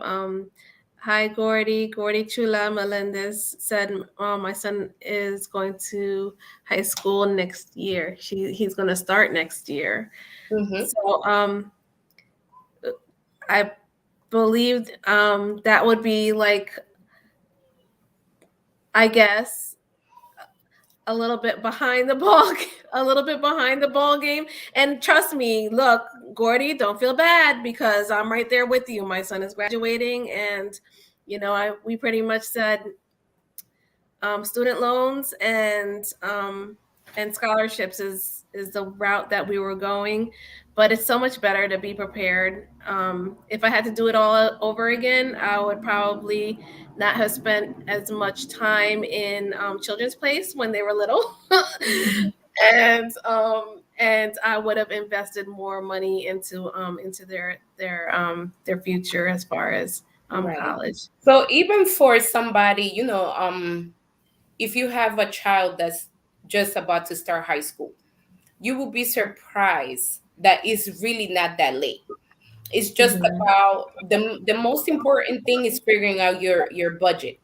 hi Gordy Chula Melendez said, my son is going to high school next year. He's going to start next year. Mm-hmm. So I believed that would be like, I guess, a little bit behind the ball, a little bit behind the ball game. And trust me, look, Gordy, don't feel bad, because I'm right there with you. My son is graduating, and we pretty much said student loans and scholarships is the route that we were going. But it's so much better to be prepared. If I had to do it all over again, I would probably not have spent as much time in Children's Place when they were little, and I would have invested more money into their future as far as Right. college. So even for somebody, if you have a child that's just about to start high school, you will be surprised that it's really not that late. It's just Mhm. about the most important thing is figuring out your budget.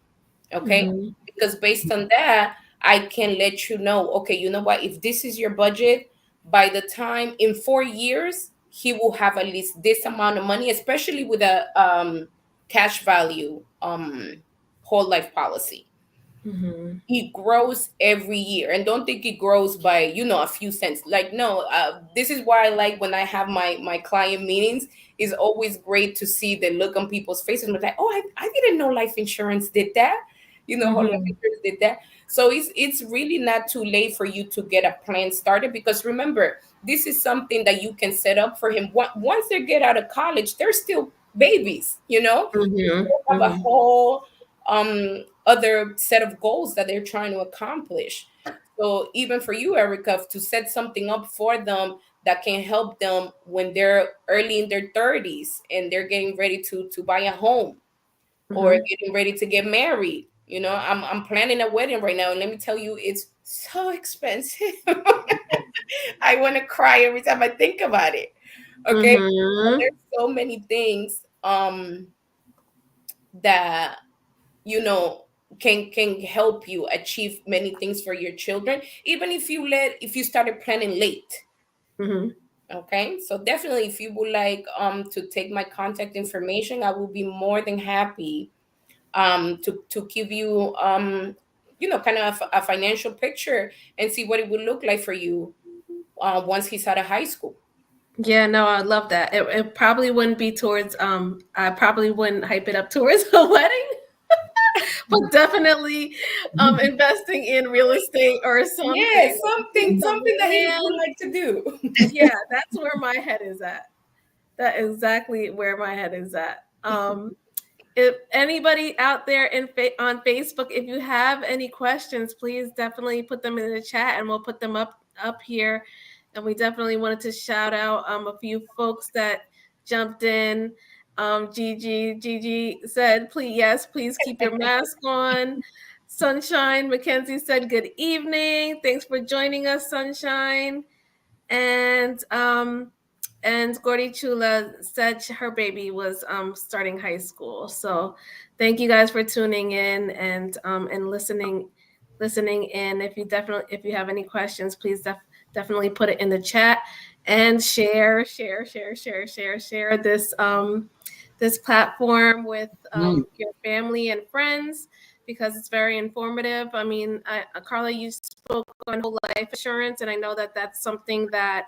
Okay, Mhm. because based on that I can let you know, okay, you know what, if this is your budget, by the time in 4 years he will have at least this amount of money, especially with a cash value whole life policy. Mhm. It grows every year, and don't think it grows by, a few cents. Like, no, this is why I like when I have my client meetings. It's always great to see the look on people's faces and like, oh, I didn't know life insurance did that, whole life Mhm. insurance did that. So it's really not too late for you to get a plan started, because remember, this is something that you can set up for him. Once they get out of college, they're still babies, Mhm. have a Mhm. whole other set of goals that they're trying to accomplish. So even for you, Erica, to set something up for them that can help them when they're early in their 30s and they're getting ready to buy a home or Mhm. getting ready to get married. I'm planning a wedding right now, and let me tell you, it's so expensive. I want to cry every time I think about it. Okay, but Mhm. there's so many things that you know can help you achieve many things for your children, even if you started planning late. Mhm. Okay, so definitely, if you would like to take my contact information, I will be more than happy to give you kind of a financial picture and see what it would look like for you once he's out of high school. Yeah, no, I love that. It probably wouldn't be towards I probably wouldn't hype it up towards a wedding, but definitely investing in real estate or Yeah, something, like a piece of something that he would land. like to do. Yeah, that's where my head is at. That is exactly where my head is at. If anybody out there on Facebook, if you have any questions, please definitely put them in the chat, and we'll put them up here. And we definitely wanted to shout out a few folks that jumped in. Gigi said, "Please, yes, please keep your mask on." Sunshine Mackenzie said, "Good evening. Thanks for joining us, Sunshine." And Gordy Chula said her baby was starting high school. So thank you guys for tuning in and listening in. If you have any questions, please definitely put it in the chat and share this platform with Mm. your family and friends, because it's very informative. I mean, Carla, you spoke on whole life insurance, and I know that that's something that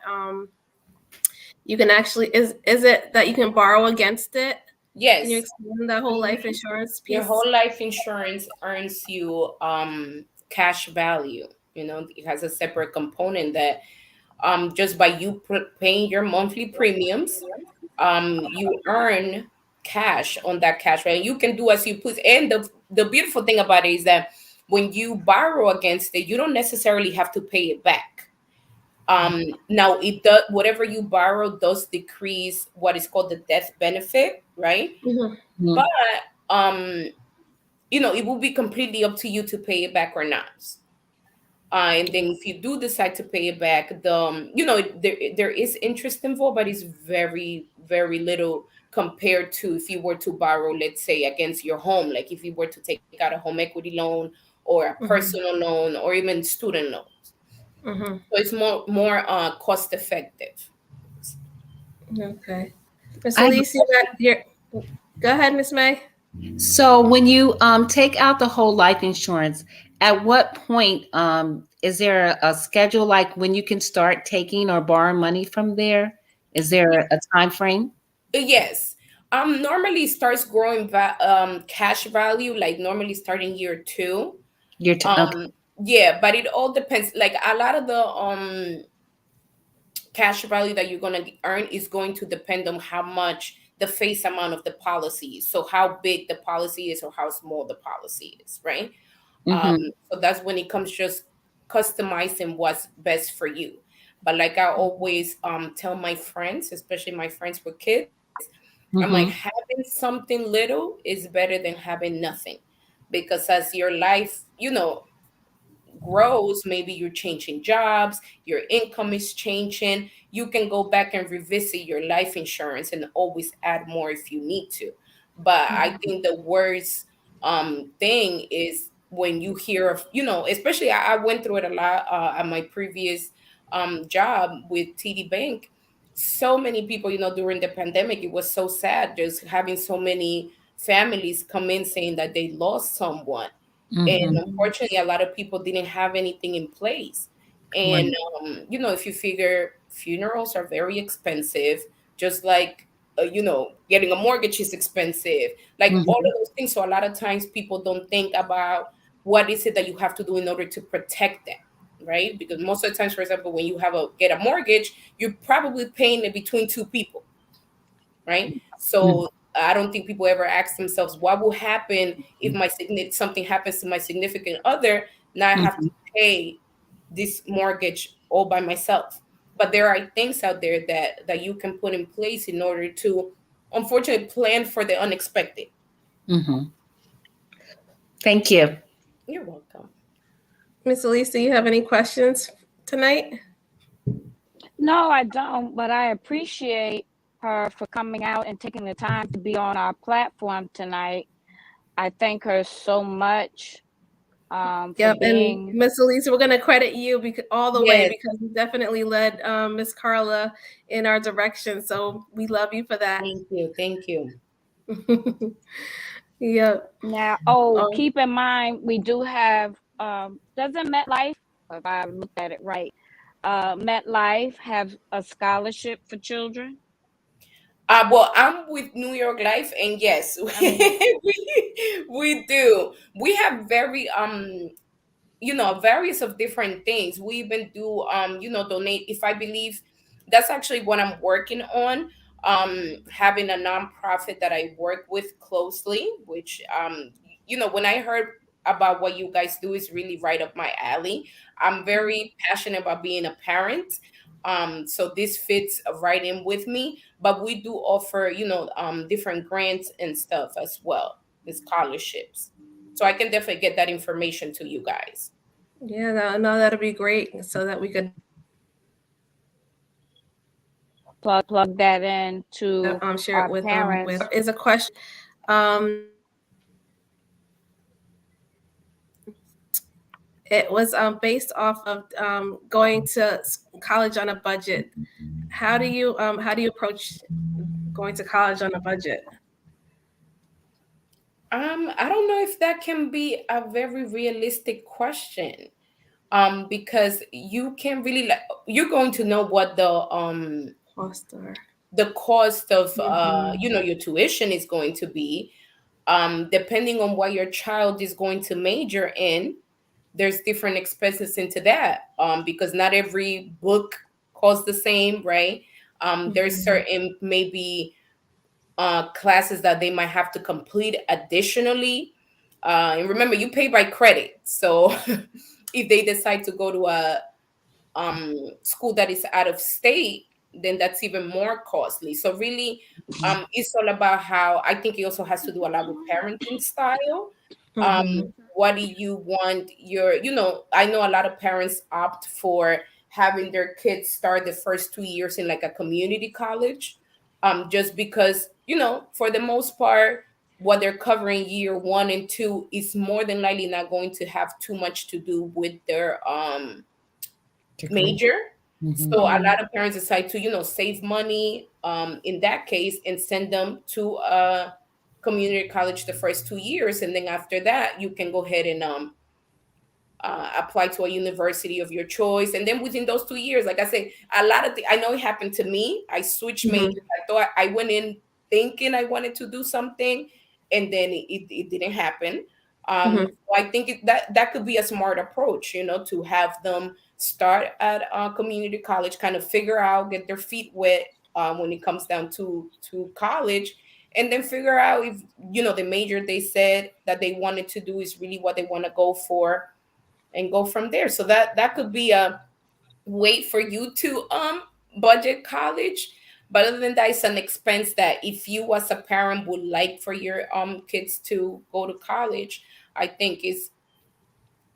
you can actually is it that you can borrow against it? Can you Yes. explain that whole life insurance Your piece? whole life insurance earns you cash value. It has a separate component that just by you paying your monthly premiums, you earn cash on that cash value. You can do as you please. And the beautiful thing about it is that when you borrow against it, you don't necessarily have to pay it back. Now it does, whatever you borrow does decrease what is called the death benefit, right? Mhm. But Mm. um it will be completely up to you to pay it back or not. And then if you do decide to pay it back, there is interest involved, but it's very, very little compared to if you were to borrow, let's say, against your home, like if you were to take out a home equity loan or a Mhm. personal loan or even student loans. Mhm. So it's more cost effective. Okay. Miss I have Elise, a question. go ahead, Miss May. So when you take out the whole life insurance, at what point is there a schedule like when you can start taking or borrowing money from there? Is there a time frame? Yes. Normally it starts growing cash value, like normally starting year two. Okay. Yeah, but it all depends. Like a lot of the cash value that you're gonna earn is going to depend on how much the face amount of the policy is. So how big the policy is or how small the policy is, right? Um, Mm-hmm. so that's when it comes just customizing what's best for you. But like I always tell my friends, especially my friends with kids, I'm like, Mm-hmm. having something little is better than having nothing. Because as your life, grows, maybe you're changing jobs, your income is changing, you can go back and revisit your life insurance and always add more if you need to. But I think the worst thing is when you hear of, especially I went through it a lot at my previous job with TD Bank. So many people, during the pandemic, it was so sad just having so many families come in saying that they lost someone. And Mm-hmm. unfortunately, a lot of people didn't have anything in place. And, Right. if you figure funerals are very expensive, just like, getting a mortgage is expensive, like all Mm-hmm. of those things. So a lot of times people don't think about what is it that you have to do in order to protect them, right? Because most of the times, for example, when you get a mortgage, you're probably paying it between two people, right? So I don't think people ever ask themselves, what will happen if something happens to my significant other? Now I have Mm-hmm. to pay this mortgage all by myself. But there are things out there that you can put in place in order to, unfortunately, plan for the unexpected. Mm-hmm. Thank you. You're welcome. Miss Elise, do you have any questions tonight? No, I don't, but I appreciate her for coming out and taking the time to be on our platform tonight. I thank her so much for Yep, and being. Miss Elise, we're gonna credit you all the way Yes, because you definitely led Miss Carla in our direction. So we love you for that. thank you. Thank you. Yep. Now, Um, keep in mind, we do have, doesn't MetLife, if I looked at it right, MetLife have a scholarship for children? Well, I'm with New York Life, and yes, I mean, we do. We have very various of different things. We even do donate. If I believe that's actually what I'm working on, having a nonprofit that I work with closely, which when I heard about what you guys do is really right up my alley. I'm very passionate about being a parent. So this fits right in with me, but we do offer different grants and stuff as well, the scholarships. So I can definitely get that information to you guys. yeah, no, that'll be great so that we could plug that in to share it our with parents. is a question. Um, it was based off of going to college on a budget. How do you approach going to college on a budget? I don't know if that can be a very realistic question. Because you can really you're going to know what Foster. the cost of Mhm. your tuition is going to be, depending on what your child is going to major in. There's different expenses into that, because not every book costs the same, right? There's Mhm. certain maybe classes that they might have to complete additionally. And remember, you pay by credit. So if they decide to go to a school that is out of state, then that's even more costly. So really, it's all about how, I think it also has to do a lot with parenting style. Um, Mhm. what do you want I know a lot of parents opt for having their kids start the first 2 years in like a community college, just because, for the most part, what they're covering year 1 and 2 is more than likely not going to have too much to do with their Degree. major. Mm-hmm. So a Mhm. lot of parents decide to, save money in that case and send them to a community college the first 2 years. And then after that, you can go ahead and apply to a university of your choice. And then within those 2 years, like I say, a lot of I know it happened to me. I switched majors. Mhm. I thought I went in thinking I wanted to do something, and then it didn't happen. Mhm. So I think that could be a smart approach, to have them start at a community college, kind of figure out, get their feet wet when it comes down to college, and then figure out if the major they said that they wanted to do is really what they want to go for, and go from there. So that could be a way for you to budget college. But other than that, it's an expense that if you as a parent would like for your kids to go to college, I think is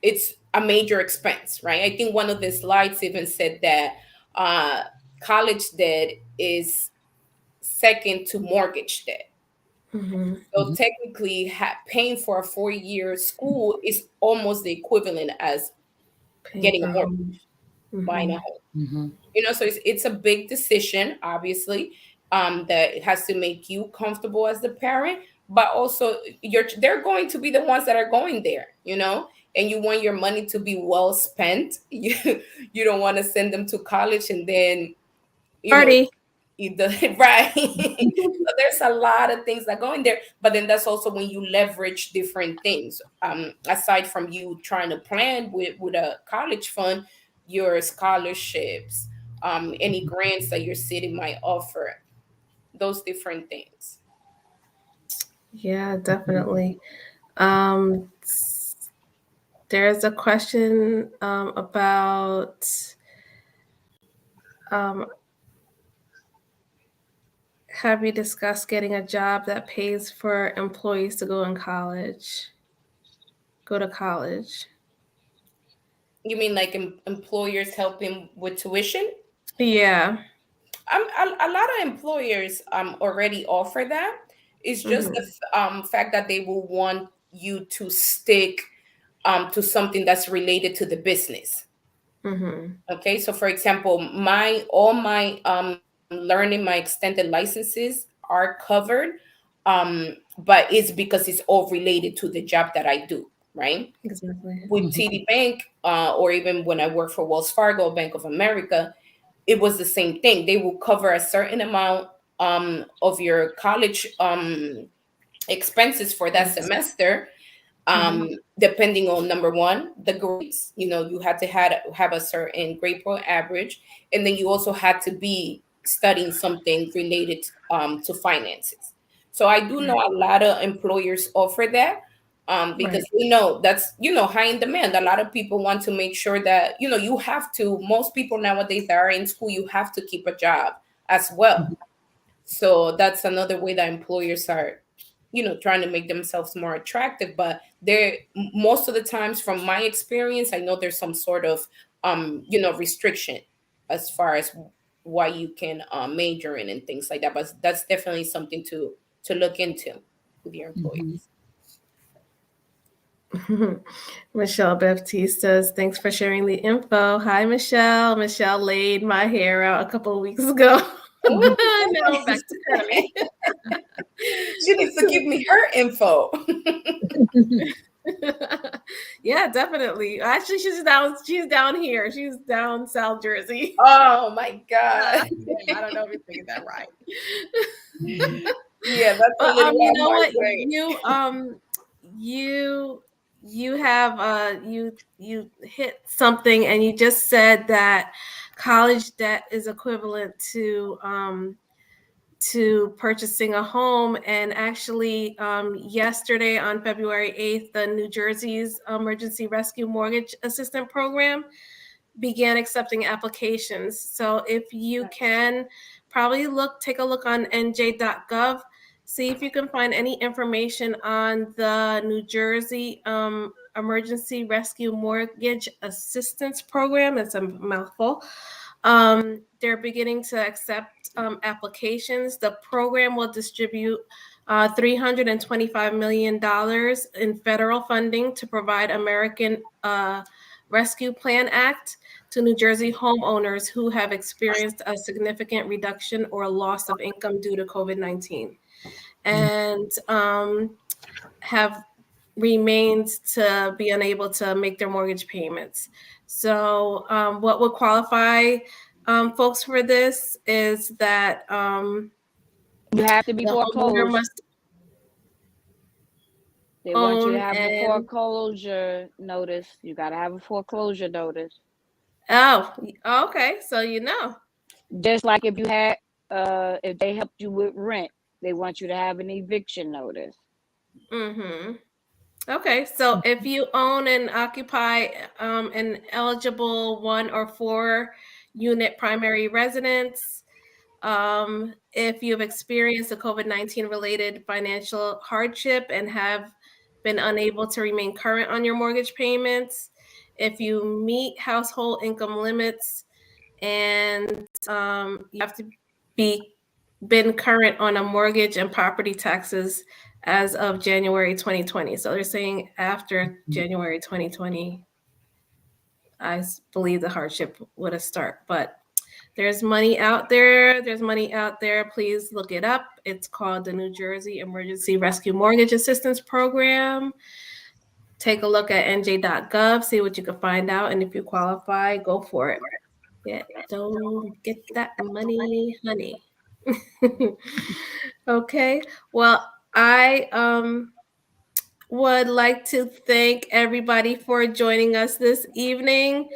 it's a major expense, right? I think one of the slides even said that uh, college debt is second to mortgage debt. Mm-hmm. So technically, paying for a 4-year school is almost the equivalent as Paying getting for a mortgage, home. buying Mm-hmm. a home. So it's a big decision, obviously, that it has to make you comfortable as the parent, but also they're going to be the ones that are going there, and you want your money to be well spent. You don't want to send them to college and then you know Party. either right. So there's a lot of things that go in there, but then that's also when you leverage different things, aside from you trying to plan with a college fund, your scholarships, any grants that your city might offer, those different things. Yeah, definitely. Um, there's a question about um, have you discussed getting a job that pays for employees to go to college? You mean like employers helping with tuition? Yeah. A lot of employers already offer that. It's just the Mm-hmm. fact that they will want you to stick to something that's related to the business. Mm-hmm. Okay, so for example, my all my learning, my extended licenses are covered, but it's because it's all related to the job that I do, right? Exactly. With TD Bank, or even when I work for Wells Fargo, Bank of America, it was the same thing. They will cover a certain amount of your college expenses for that Yes. semester, Mm-hmm. depending on, number one, the grades. You had to have a certain grade point average, and then you also had to be studying something related to finances. So I do know Right. a lot of employers offer that, because Right. that's high in demand. A lot of people want to make sure that you have to. Most people nowadays that are in school, you have to keep a job as well. So that's another way that employers are trying to make themselves more attractive. But they're most of the times, from my experience, I know there's some sort of restriction as far as why you can major in and things like that. But that's definitely something to look into with your employees. Michelle Baptiste says, thanks for sharing the info. Hi, Michelle. Michelle laid my hair out a couple of weeks ago. Oh, Now back to curly. she needs to give me her info. Yeah, definitely. Actually, she's down here. She's down South Jersey. Oh my God. I don't know if you're thinking that right. Yeah, that's a But little you on know my what? way. You have you hit something, and you just said that college debt is equivalent to purchasing a home. And actually, yesterday on February 8th, the New Jersey's Emergency Rescue Mortgage Assistance Program began accepting applications. So if you can, probably take a look on nj.gov, see if you can find any information on the New Jersey Emergency Rescue Mortgage Assistance Program. It's a mouthful. They're beginning to accept applications. The program will distribute $325 million in federal funding to provide American Rescue Plan Act to New Jersey homeowners who have experienced a significant reduction or loss of income due to COVID-19 and have remained to be unable to make their mortgage payments. So, what would qualify folks for this is that You have to be the homeowner foreclosed. must They want you to own have a and foreclosure notice. You got to have a foreclosure notice. oh, okay, so you know. Just like if they helped you with rent, they want you to have an eviction notice. Mm-hmm. Okay, so if you own and occupy an eligible 1 or 4 unit primary residence, if you've experienced a COVID-19 related financial hardship and have been unable to remain current on your mortgage payments, if you meet household income limits, and you have to be been current on a mortgage and property taxes as of January 2020. So they're saying after January 2020, I believe the hardship would have start. But there's money out there. There's money out there. Please look it up. It's called the New Jersey Emergency Rescue Mortgage Assistance Program. Take a look at nj.gov, see what you can find out. And if you qualify, go for it. Yeah, don't get that money, honey. Okay. Well, I would like to thank everybody for joining us this evening.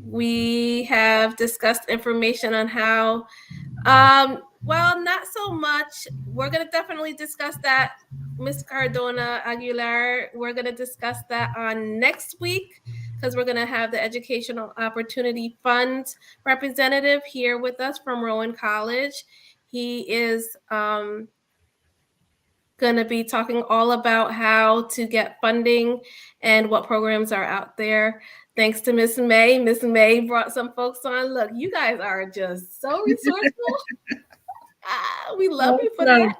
We have discussed information on how, well, not so much. We're going to definitely discuss that, Ms. Cardona Aguilar. We're going to discuss that on next week because we're going to have the Educational Opportunity Fund representative here with us from Rowan College. He is going to be talking all about how to get funding and what programs are out there. Thanks to Miss May. Miss May brought some folks on. Look, you guys are just so resourceful. We love you for that.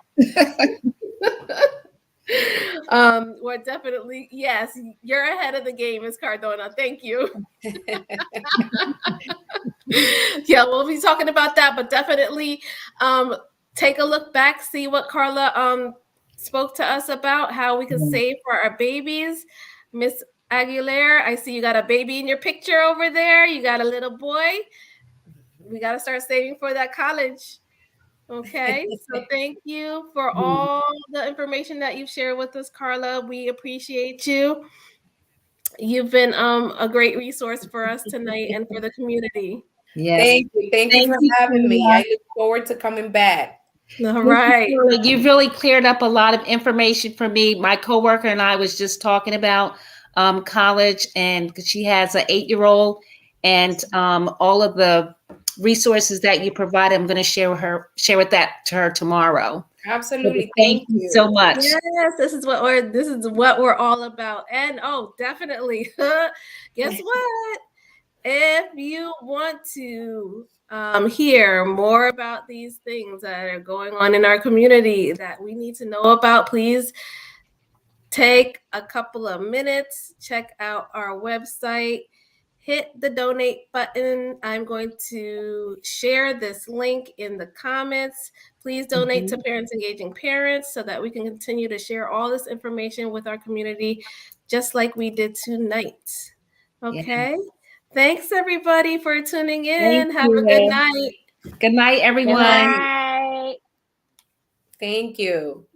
We're definitely, yes, you're ahead of the game, Ms. Cardona. Thank you. Yeah, we'll be talking about that, but definitely take a look back, see what Carla spoke to us about, how we can save for our babies. Miss Aguilera, I see you got a baby in your picture over there. You got a little boy. We got to start saving for that college. Okay, so thank you for all the information that you've shared with us, Carla. We appreciate you. You've been a great resource for us tonight and for the community. Yes. Thank you for having me. I look forward to coming back. All right. You've really cleared up a lot of information for me. My coworker and I was just talking about college, and she has an 8-year-old, and all of the resources that you provide, I'm going to share with that to her tomorrow. Absolutely. So thank you so much. Yes, this is what we're all about. And definitely. Guess what? If you want to hear more about these things that are going on in our community that we need to know about, please take a couple of minutes, check out our website, hit the donate button. I'm going to share this link in the comments. Please donate to Parents Engaging Parents so that we can continue to share all this information with our community, just like we did tonight. Okay. Yeah. Thanks, everybody, for tuning in. Have a good night. Good night, everyone. Good night. Thank you.